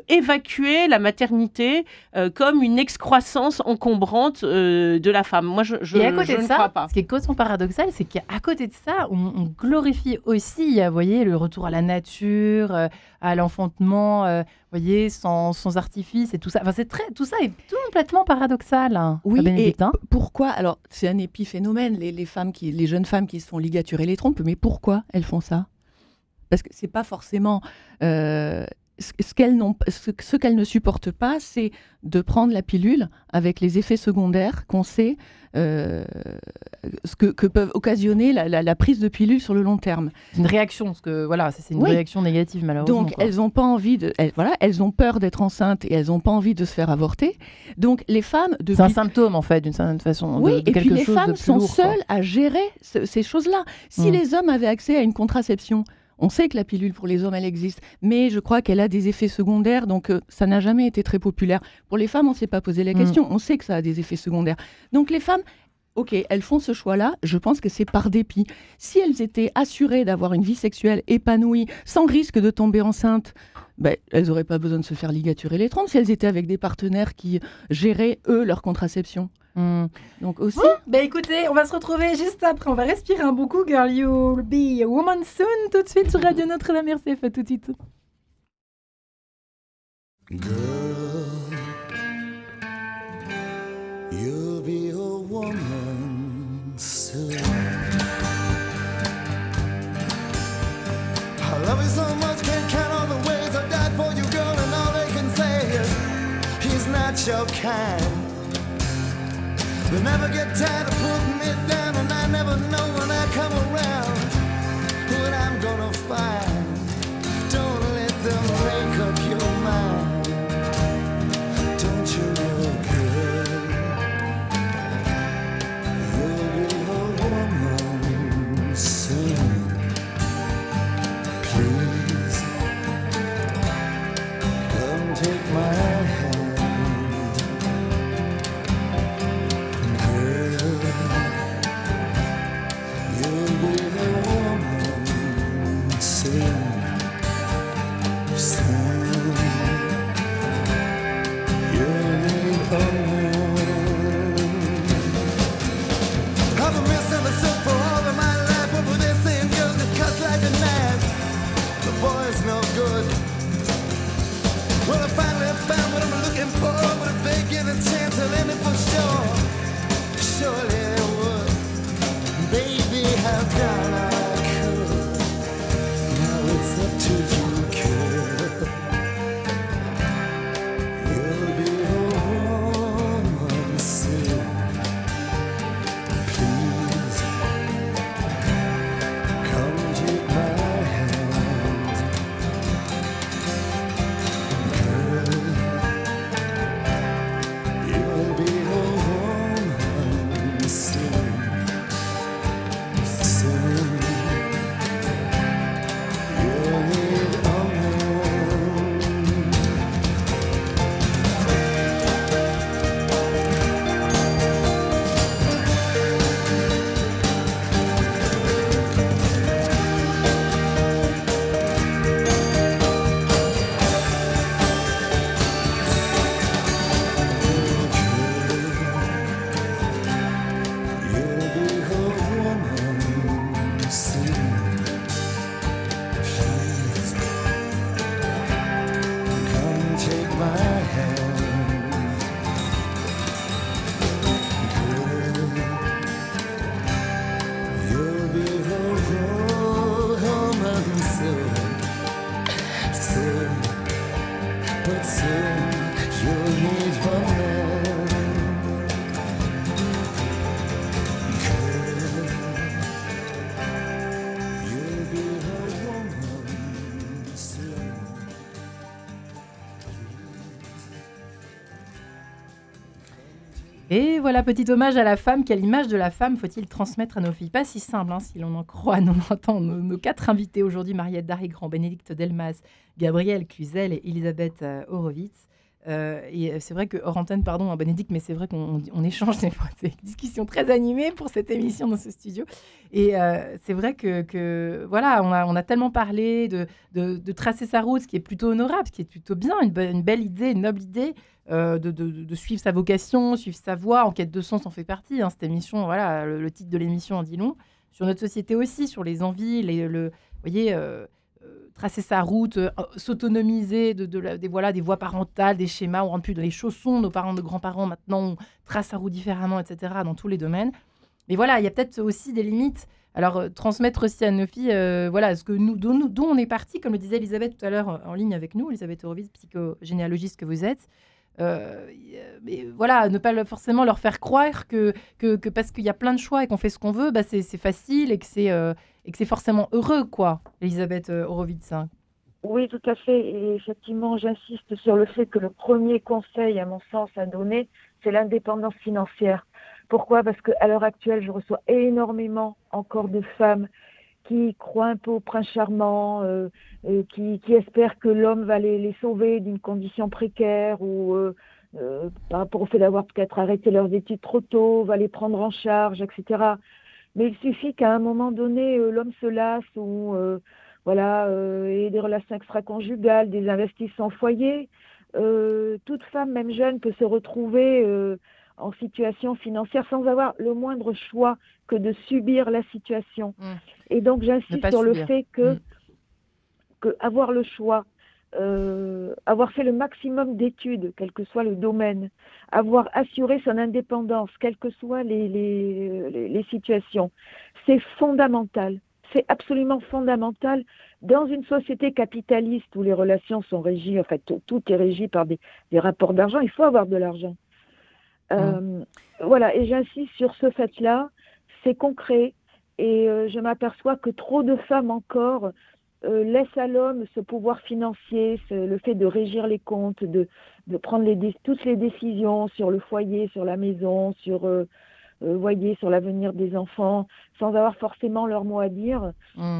évacuer la maternité comme une excroissance encombrante de la femme. Moi, je ne crois pas. Ce qui est complètement paradoxal, c'est qu'à côté de ça, on glorifie aussi, vous voyez, le retour à la nature, à l'enfantement, vous voyez, sans artifice et tout ça. Tout ça est complètement paradoxal. Oui, et pourquoi? Alors, c'est un épiphénomène, les jeunes femmes qui se font ligaturer les trompes, mais pourquoi elles font ça? Parce que c'est pas forcément ce qu'elles ne supportent pas, c'est de prendre la pilule avec les effets secondaires qu'on sait ce que peuvent occasionner la prise de pilule sur le long terme. C'est une réaction, parce que voilà, c'est une réaction négative malheureusement. Donc elles ont pas envie elles ont peur d'être enceintes et elles ont pas envie de se faire avorter. Donc les femmes, c'est un symptôme en fait d'une certaine façon. Oui, et puis les femmes sont seules à gérer ces choses-là. Si les hommes avaient accès à une contraception, on sait que la pilule pour les hommes, elle existe, mais je crois qu'elle a des effets secondaires, donc ça n'a jamais été très populaire. Pour les femmes, on ne s'est pas posé la question, on sait que ça a des effets secondaires. Donc les femmes, ok, elles font ce choix-là, je pense que c'est par dépit. Si elles étaient assurées d'avoir une vie sexuelle épanouie, sans risque de tomber enceinte, elles n'auraient pas besoin de se faire ligaturer les trompes si elles étaient avec des partenaires qui géraient, eux, leur contraception. Donc aussi. Écoutez, on va se retrouver juste après. On va respirer un bon coup. Girl, you'll be a woman soon. Tout de suite sur Radio Notre-Dame RCF. À tout de suite. Girl, you'll be a woman soon. I love you so much, can't count all the ways I died for you, girl, and all they can say is he's not your kind. They never get tired of putting me down, and I never know when I come around what I'm gonna find. Don't let them make up your mind. Et voilà, petit hommage à la femme. Quelle image de la femme faut-il transmettre à nos filles? Pas si simple, si l'on en croit. On entend nos 4 invités aujourd'hui, Mariette Darigrand, Bénédicte Delmas, Gabrielle Cluzel et Elisabeth Horowitz. Et c'est vrai que, hors antenne, pardon, Bénédicte, mais c'est vrai qu'on échange des fois, c'est une discussion très animée pour cette émission dans ce studio. Et c'est vrai que voilà, on a tellement parlé de tracer sa route, ce qui est plutôt honorable, ce qui est plutôt bien, une belle idée, une noble idée, de suivre sa vocation, suivre sa voie. En quête de sens en fait partie. Cette émission, voilà, le titre de l'émission en dit long. Sur notre société aussi, sur les envies, vous voyez, tracer sa route, s'autonomiser des voies parentales, des schémas, on rentre plus dans les chaussons, nos parents, nos grands-parents, maintenant on trace sa route différemment, etc., dans tous les domaines. Mais voilà, il y a peut-être aussi des limites. Alors, transmettre aussi à nos filles, ce que d'où on est parti, comme le disait Elisabeth tout à l'heure en ligne avec nous, Elisabeth Horowitz, psychogénéalogiste que vous êtes. Mais voilà, ne pas forcément leur faire croire que parce qu'il y a plein de choix et qu'on fait ce qu'on veut, c'est facile et que c'est forcément heureux, quoi, Elisabeth Horowitz. Oui, tout à fait. Et effectivement, j'insiste sur le fait que le premier conseil, à mon sens, à donner, c'est l'indépendance financière. Pourquoi ? Parce qu'à l'heure actuelle, je reçois énormément encore de femmes qui croient un peu au prince charmant, qui espèrent que l'homme va les sauver d'une condition précaire ou par rapport au fait d'avoir peut-être arrêté leurs études trop tôt, va les prendre en charge, etc. Mais il suffit qu'à un moment donné, l'homme se lasse ou et des relations extra-conjugales, des investissements au foyer. Toute femme, même jeune, peut se retrouver en situation financière sans avoir le moindre choix que de subir la situation. Et donc, j'insiste sur le fait que avoir le choix, avoir fait le maximum d'études, quel que soit le domaine, avoir assuré son indépendance, quelles que soient les situations, c'est fondamental. C'est absolument fondamental dans une société capitaliste où les relations sont régies, en fait, tout est régi par des rapports d'argent. Il faut avoir de l'argent. Voilà, et j'insiste sur ce fait-là, c'est concret, et je m'aperçois que trop de femmes encore laissent à l'homme ce pouvoir financier, le fait de régir les comptes, de prendre toutes les décisions sur le foyer, sur la maison, sur l'avenir des enfants, sans avoir forcément leur mot à dire.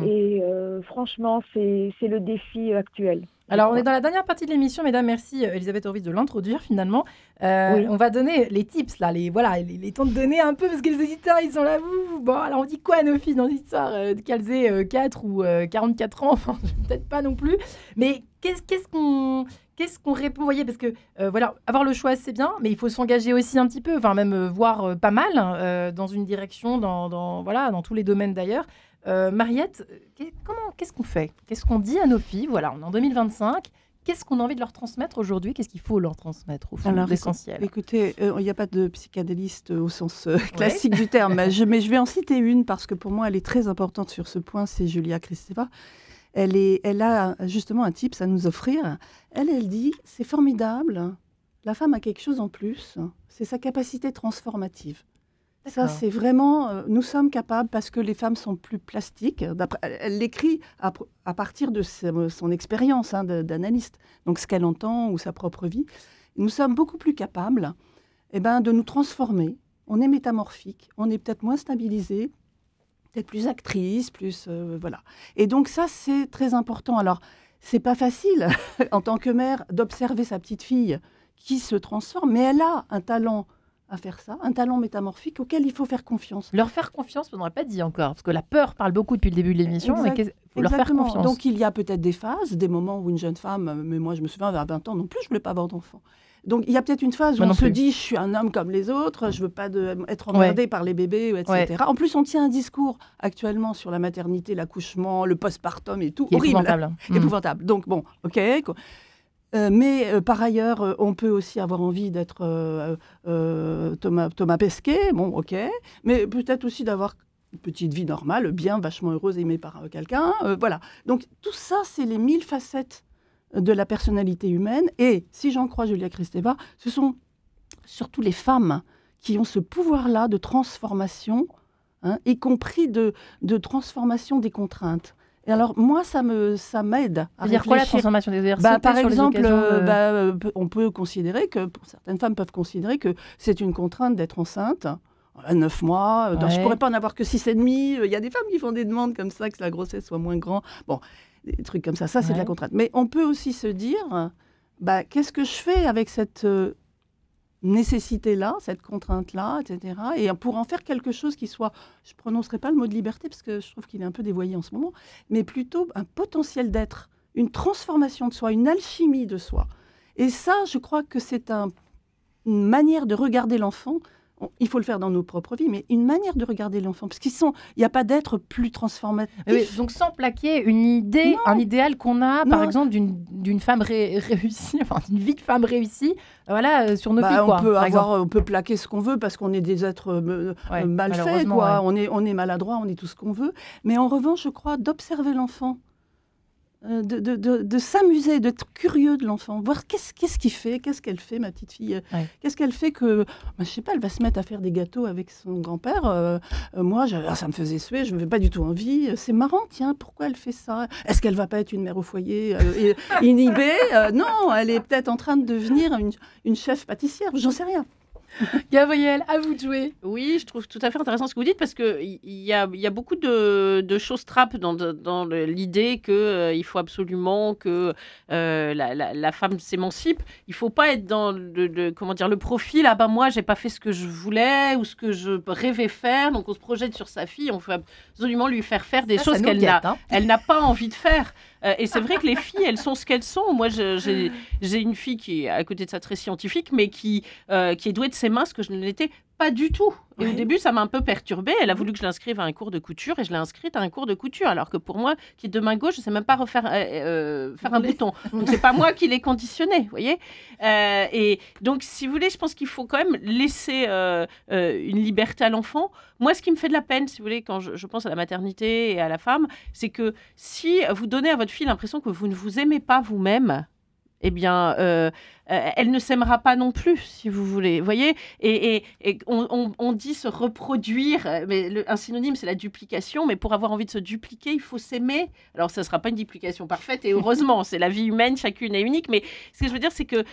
Et franchement, c'est le défi actuel. Alors, on est dans la dernière partie de l'émission, mesdames. Merci, Elisabeth Horowitz, de l'introduire, finalement. On va donner les tips, là, les temps de donner un peu, parce que les auditeurs, ils sont là. Bon, alors, on dit quoi à nos filles dans l'histoire qu'elles aient 4 ou 44 ans? Enfin, peut-être pas non plus. Mais qu'est-ce qu'on répond? Vous voyez, parce que, avoir le choix, c'est bien, mais il faut s'engager aussi un petit peu, enfin, même voir pas mal dans une direction, dans tous les domaines d'ailleurs. Mariette, qu'est-ce qu'on fait? Qu'est-ce qu'on dit à nos filles? Voilà, on est en 2025. Qu'est-ce qu'on a envie de leur transmettre aujourd'hui? Qu'est-ce qu'il faut leur transmettre au fond, l'essentiel? Écoutez, il n'y a pas de psychanaliste au sens classique du terme, mais je vais en citer une parce que pour moi, elle est très importante sur ce point, c'est Julia Kristeva. Elle a justement un tips à nous offrir. Elle dit, c'est formidable, la femme a quelque chose en plus, c'est sa capacité transformative. Ça, c'est vraiment... nous sommes capables, parce que les femmes sont plus plastiques. Elle l'écrit à partir de son expérience d'analyste, donc ce qu'elle entend ou sa propre vie. Nous sommes beaucoup plus capables de nous transformer. On est métamorphique, on est peut-être moins stabilisé, peut-être plus actrice, plus... voilà. Et donc ça, c'est très important. Alors, c'est pas facile, en tant que mère, d'observer sa petite fille qui se transforme, mais elle a un talent à faire ça, un talent métamorphique auquel il faut faire confiance. Leur faire confiance, on n'aurait pas dit encore, parce que la peur parle beaucoup depuis le début de l'émission, mais il faut leur faire confiance. Donc il y a peut-être des phases, des moments où une jeune femme, mais moi je me souviens, à 20 ans non plus, je ne voulais pas avoir d'enfant. Donc il y a peut-être une phase où on se dit, je suis un homme comme les autres, je ne veux pas être emmerdée par les bébés, etc. Ouais. En plus, on tient un discours actuellement sur la maternité, l'accouchement, le postpartum et tout, horrible. Épouvantable. Épouvantable. Donc bon, ok. Mais par ailleurs, on peut aussi avoir envie d'être Thomas Pesquet, bon, ok, mais peut-être aussi d'avoir une petite vie normale, bien, vachement heureuse, aimée par quelqu'un, voilà. Donc tout ça, c'est les 1000 facettes de la personnalité humaine, et si j'en crois Julia Kristeva, ce sont surtout les femmes qui ont ce pouvoir-là de transformation, y compris de transformation des contraintes. Et alors, moi, ça m'aide à dire quoi, la transformation des exercices par exemple, on peut considérer que, pour certaines femmes peuvent considérer que c'est une contrainte d'être enceinte à 9 mois. Je ne pourrais pas en avoir que 6 et demi. Il y a des femmes qui font des demandes comme ça, que la grossesse soit moins grande. Bon, des trucs comme ça, c'est de la contrainte. Mais on peut aussi se dire, qu'est-ce que je fais avec cette nécessité-là, cette contrainte-là, etc. Et pour en faire quelque chose qui soit, je ne prononcerai pas le mot de liberté, parce que je trouve qu'il est un peu dévoyé en ce moment, mais plutôt un potentiel d'être, une transformation de soi, une alchimie de soi. Et ça, je crois que c'est une manière de regarder l'enfant. Il faut le faire dans nos propres vies, mais une manière de regarder l'enfant, parce il n'y a pas d'être plus transformatif. Oui, donc sans plaquer une idée, un idéal qu'on a, par exemple, d'une femme réussie, enfin d'une vie de femme réussie, voilà, sur nos filles, quoi. On peut plaquer ce qu'on veut parce qu'on est des êtres mal faits, quoi. Ouais. On est maladroit, on est tout ce qu'on veut. Mais en revanche, je crois d'observer l'enfant. De s'amuser, d'être curieux de l'enfant, voir qu'est-ce qu'il fait, qu'est-ce qu'elle fait, ma petite fille, qu'est-ce qu'elle fait que, je sais pas, elle va se mettre à faire des gâteaux avec son grand-père, moi, ça me faisait suer, je n'avais pas du tout envie, c'est marrant, tiens, pourquoi elle fait ça? Est-ce qu'elle va pas être une mère au foyer inhibée? Non, elle est peut-être en train de devenir une chef pâtissière, j'en sais rien. Gabrielle, à vous de jouer. Oui, je trouve tout à fait intéressant ce que vous dites parce qu'il y a beaucoup de choses trappes dans l'idée qu'il faut absolument que la femme s'émancipe. Il ne faut pas être dans le profil. Ah ben moi, je n'ai pas fait ce que je voulais ou ce que je rêvais faire. Donc on se projette sur sa fille. On fait absolument lui faire des choses qu'elle n'a pas envie de faire. Et c'est vrai que les filles, elles sont ce qu'elles sont. Moi, j'ai une fille qui est à côté de ça très scientifique, mais qui est douée de ses mains, ce que je ne l'étais pas du tout. Et au début, ça m'a un peu perturbée. Elle a voulu que je l'inscrive à un cours de couture et je l'ai inscrite à un cours de couture. Alors que pour moi, qui est de main gauche, je ne sais même pas faire un bouton. Donc, ce n'est pas moi qui l'ai conditionné, vous voyez. Et donc, si vous voulez, je pense qu'il faut quand même laisser une liberté à l'enfant. Moi, ce qui me fait de la peine, si vous voulez, quand je pense à la maternité et à la femme, c'est que si vous donnez à votre fille l'impression que vous ne vous aimez pas vous-même, eh bien, elle ne s'aimera pas non plus, si vous voulez. Vous voyez, et on dit se reproduire, mais un synonyme, c'est la duplication, mais pour avoir envie de se dupliquer, il faut s'aimer. Alors, ça ne sera pas une duplication parfaite, et heureusement, c'est la vie humaine, chacune est unique, mais ce que je veux dire, c'est que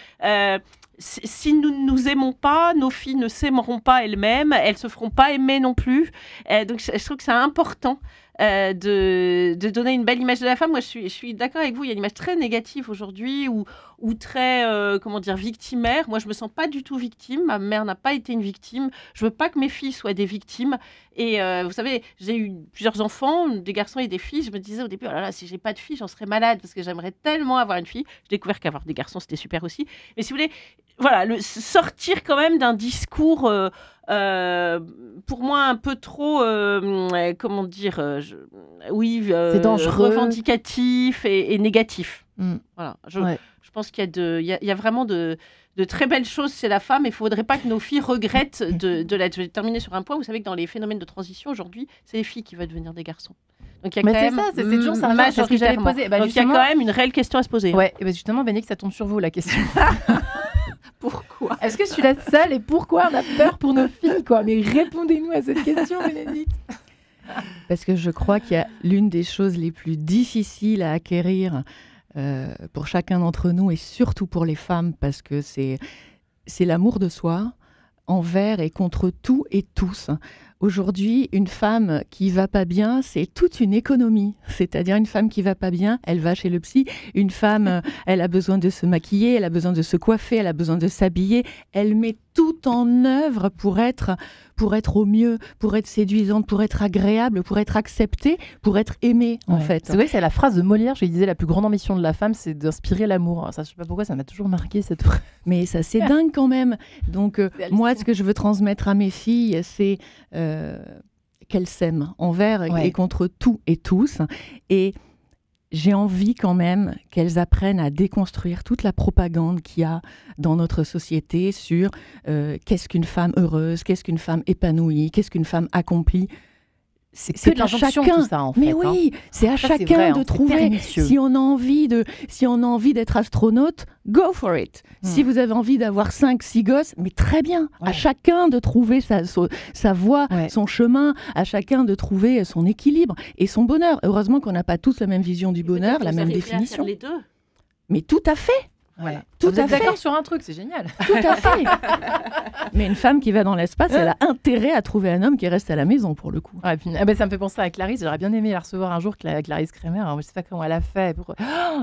si nous ne nous aimons pas, nos filles ne s'aimeront pas elles-mêmes, elles ne se feront pas aimer non plus. Donc, je trouve que c'est important de donner une belle image de la femme. Moi, je suis d'accord avec vous. Il y a une image très négative aujourd'hui ou très, victimaire. Moi, je me sens pas du tout victime. Ma mère n'a pas été une victime. Je veux pas que mes filles soient des victimes. Et vous savez, j'ai eu plusieurs enfants, des garçons et des filles. Je me disais au début, oh là là, si j'ai pas de fille, j'en serais malade parce que j'aimerais tellement avoir une fille. J'ai découvert qu'avoir des garçons, c'était super aussi. Mais si vous voulez, voilà, sortir quand même d'un discours pour moi un peu trop c'est dangereux, revendicatif et négatif. Voilà, je pense qu'il y a vraiment de très belles choses chez la femme et il ne faudrait pas que nos filles regrettent de l'être. Je vais terminer sur un point. Vous savez que dans les phénomènes de transition aujourd'hui, c'est les filles qui veulent devenir des garçons. Donc il y a c'est toujours ça. Donc il y a quand même une réelle question à se poser. Ouais, et justement, Bénédicte, ça tombe sur vous la question. Pourquoi? Est-ce que je suis la seule et pourquoi on a peur pour nos filles, quoi? Mais répondez-nous à cette question, Bénédicte. Parce que je crois qu'il y a l'une des choses les plus difficiles à acquérir pour chacun d'entre nous et surtout pour les femmes, parce que c'est l'amour de soi envers et contre tout et tous. Aujourd'hui, une femme qui va pas bien, c'est toute une économie. C'est-à-dire une femme qui va pas bien, elle va chez le psy. Une femme, elle a besoin de se maquiller, elle a besoin de se coiffer, elle a besoin de s'habiller. Elle met tout en œuvre pour être au mieux, pour être séduisante, pour être agréable, pour être acceptée, pour être aimée, en fait. C'est vrai, c'est la phrase de Molière, je lui disais, la plus grande ambition de la femme, c'est d'inspirer l'amour. Ça, je sais pas pourquoi, ça m'a toujours marqué cette phrase. Mais ça, c'est dingue quand même. Donc, moi, ce que je veux transmettre à mes filles, c'est qu'elles s'aiment envers et contre tout et tous. Et j'ai envie quand même qu'elles apprennent à déconstruire toute la propagande qu'il y a dans notre société sur qu'est-ce qu'une femme heureuse, qu'est-ce qu'une femme épanouie, qu'est-ce qu'une femme accomplie. C'est que de l'injonction, tout ça, en fait. Mais oui, c'est à chacun de trouver. Si on a envie d'être astronaute, go for it. Si vous avez envie d'avoir 5-6 gosses, mais très bien. À chacun de trouver sa voie, son chemin, à chacun de trouver son équilibre et son bonheur. Heureusement qu'on n'a pas tous la même vision du bonheur, la même définition. Les deux. Mais tout à fait. Voilà. Vous êtes d'accord sur un truc, c'est génial. Tout à fait. Mais une femme qui va dans l'espace, elle a intérêt à trouver un homme qui reste à la maison, pour le coup. Puis, ça me fait penser à Clarisse. J'aurais bien aimé la recevoir un jour, Clarisse Kremer. Alors, je ne sais pas comment elle a fait pour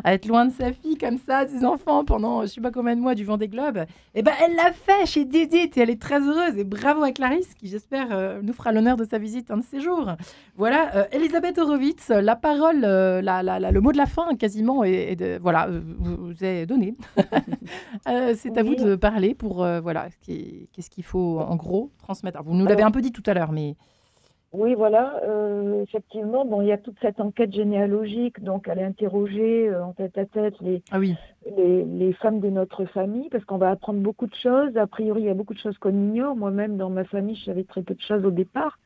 être loin de sa fille comme ça, ses enfants, pendant je ne sais pas combien de mois du Vendée Globe. Elle l'a fait chez Dédé et elle est très heureuse. Et bravo à Clarisse, qui j'espère nous fera l'honneur de sa visite un de ces jours. Voilà, Elisabeth Horowitz, la parole, le mot de la fin quasiment, vous est donné. C'est à vous de parler pour qu'est-ce qu'il faut en gros transmettre. Alors, vous nous l'avez un peu dit tout à l'heure, mais oui, voilà, effectivement, il y a toute cette enquête généalogique, donc aller interroger en tête à tête les femmes de notre famille, parce qu'on va apprendre beaucoup de choses. A priori, il y a beaucoup de choses qu'on ignore. Moi-même, dans ma famille, je savais très peu de choses au départ,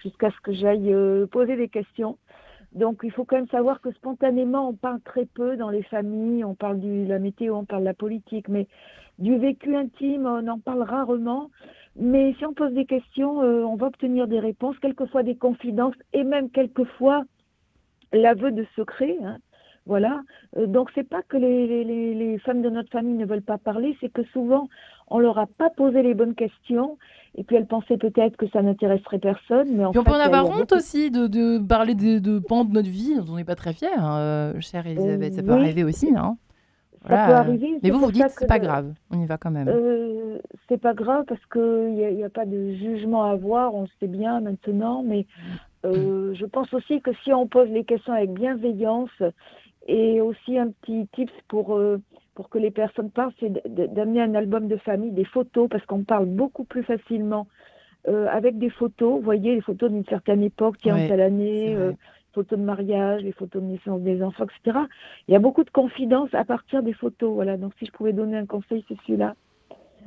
jusqu'à ce que j'aille poser des questions. Donc, il faut quand même savoir que spontanément, on parle très peu dans les familles. On parle de la météo, on parle de la politique, mais du vécu intime, on en parle rarement. Mais si on pose des questions, on va obtenir des réponses, quelquefois des confidences et même quelquefois l'aveu de secrets. Voilà. Donc, c'est pas que les femmes de notre famille ne veulent pas parler, c'est que souvent, on leur a pas posé les bonnes questions. Et puis, elles pensaient peut-être que ça n'intéresserait personne. Mais on peut en avoir honte aussi de parler de pans de notre vie dont on n'est pas très fiers, chère Elisabeth. Ça peut arriver aussi, non ? Ça peut arriver. Mais vous dites que c'est pas grave. On y va quand même. C'est pas grave parce qu'il n'y a pas de jugement à avoir. On le sait bien maintenant. Mais je pense aussi que si on pose les questions avec bienveillance et aussi un petit tips pour que les personnes parlent, c'est d'amener un album de famille, des photos, parce qu'on parle beaucoup plus facilement avec des photos. Vous voyez, les photos d'une certaine époque, telle année, photos de mariage, les photos de naissance des enfants, etc. Il y a beaucoup de confidences à partir des photos. Voilà. Donc, si je pouvais donner un conseil, c'est celui-là.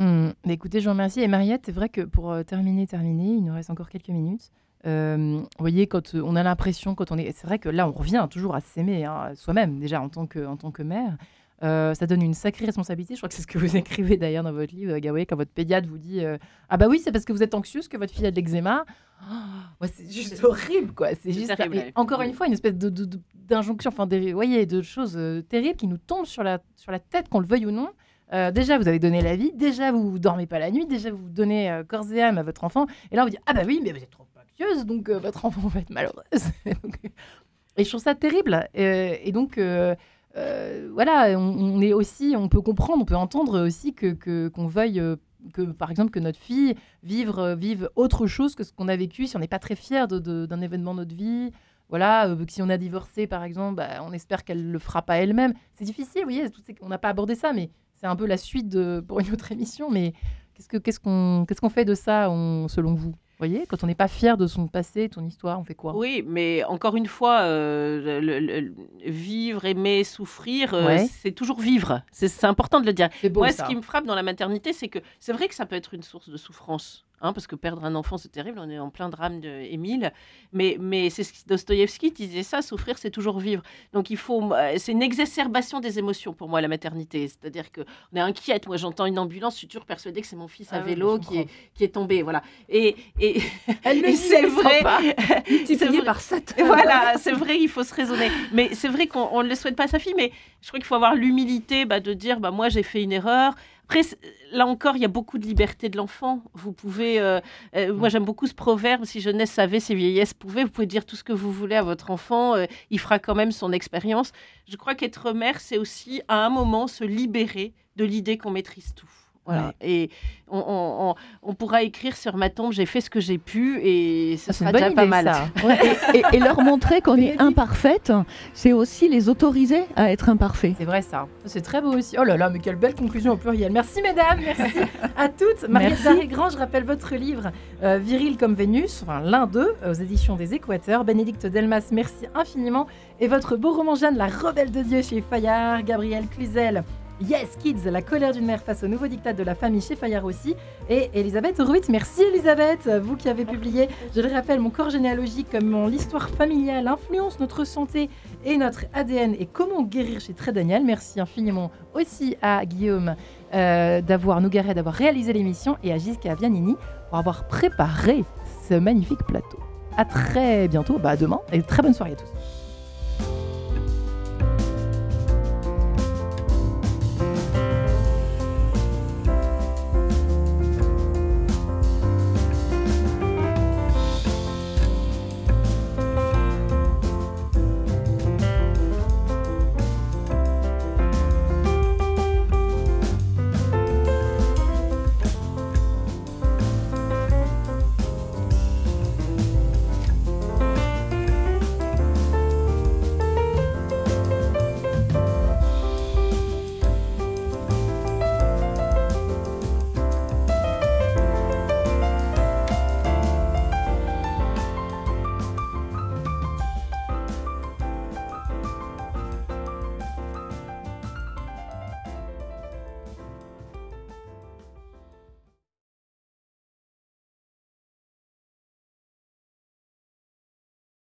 Mais écoutez, je vous remercie. Et Mariette, c'est vrai que pour terminer, il nous reste encore quelques minutes. Vous voyez, quand on a l'impression, c'est vrai que là, on revient toujours à s'aimer soi-même, déjà en tant que mère. Ça donne une sacrée responsabilité. Je crois que c'est ce que vous écrivez d'ailleurs dans votre livre, Gabriel, quand votre pédiatre vous dit ah bah oui, c'est parce que vous êtes anxieuse que votre fille a de l'eczéma. C'est juste horrible, quoi. C'est juste terrible. Et encore une fois, une espèce d'injonction, de choses terribles qui nous tombent sur la tête, qu'on le veuille ou non. Déjà, vous avez donné la vie. Déjà, vous dormez pas la nuit. Déjà, vous donnez corps et âme à votre enfant. Et là, on vous dit ah bah oui, mais vous êtes trop anxieuse, donc votre enfant va être malheureuse. Et je trouve ça terrible. Et donc on peut comprendre, on peut entendre aussi qu'on veuille que, par exemple, que notre fille vive autre chose que ce qu'on a vécu, si on n'est pas très fier d'un événement de notre vie. Voilà, si on a divorcé, par exemple, on espère qu'elle ne le fera pas elle-même. C'est difficile, vous voyez, on n'a pas abordé ça, mais c'est un peu la suite pour une autre émission. Mais qu'est-ce qu'on fait de ça, selon vous ? Vous voyez, quand on n'est pas fier de son passé, de son histoire, on fait quoi ? Oui, mais encore une fois, vivre, aimer, souffrir, c'est toujours vivre. C'est important de le dire. Beau, moi, ce qui me frappe dans la maternité, c'est que c'est vrai que ça peut être une source de souffrance. Parce que perdre un enfant, c'est terrible. On est en plein drame d'Émile. Mais c'est Dostoïevski qui disait ça, souffrir, c'est toujours vivre. Donc, c'est une exacerbation des émotions pour moi, la maternité. C'est-à-dire qu'on est inquiète. Moi, j'entends une ambulance, je suis toujours persuadée que c'est mon fils à vélo qui est tombé. Voilà. Et c'est vrai. Multiplié par 7. Voilà, c'est vrai, il faut se raisonner. Mais c'est vrai qu'on ne le souhaite pas à sa fille. Mais je crois qu'il faut avoir l'humilité de dire, moi, j'ai fait une erreur. Après, là encore, il y a beaucoup de liberté de l'enfant. Vous pouvez... moi, j'aime beaucoup ce proverbe. Si jeunesse savait, si vieillesse pouvait. Vous pouvez dire tout ce que vous voulez à votre enfant. Il fera quand même son expérience. Je crois qu'être mère, c'est aussi, à un moment, se libérer de l'idée qu'on maîtrise tout. Voilà. Et on pourra écrire sur ma tombe, j'ai fait ce que j'ai pu et ça sera déjà pas mal. Et leur montrer qu'on est imparfaite, c'est aussi les autoriser à être imparfaits. C'est vrai ça. C'est très beau aussi. Oh là là, mais quelle belle conclusion au pluriel. Merci mesdames, merci à toutes. Mariette Darré-Grand, je rappelle votre livre Viril comme Vénus, l'un d'eux, aux éditions des Équateurs. Bénédicte Delmas, merci infiniment. Et votre beau roman Jeanne, La rebelle de Dieu chez Fayard. Gabriel Cluzel, Yes Kids, la colère d'une mère face au nouveau diktat de la famille chez Fayard aussi. Et Elisabeth Horowitz, merci Elisabeth, vous qui avez publié, je le rappelle, Mon corps généalogique, comment l'histoire familiale influence notre santé et notre ADN et comment guérir chez Très Daniel. Merci infiniment aussi à Guillaume d'avoir réalisé l'émission et à Gisca Vianini pour avoir préparé ce magnifique plateau. À très bientôt, demain, et très bonne soirée à tous.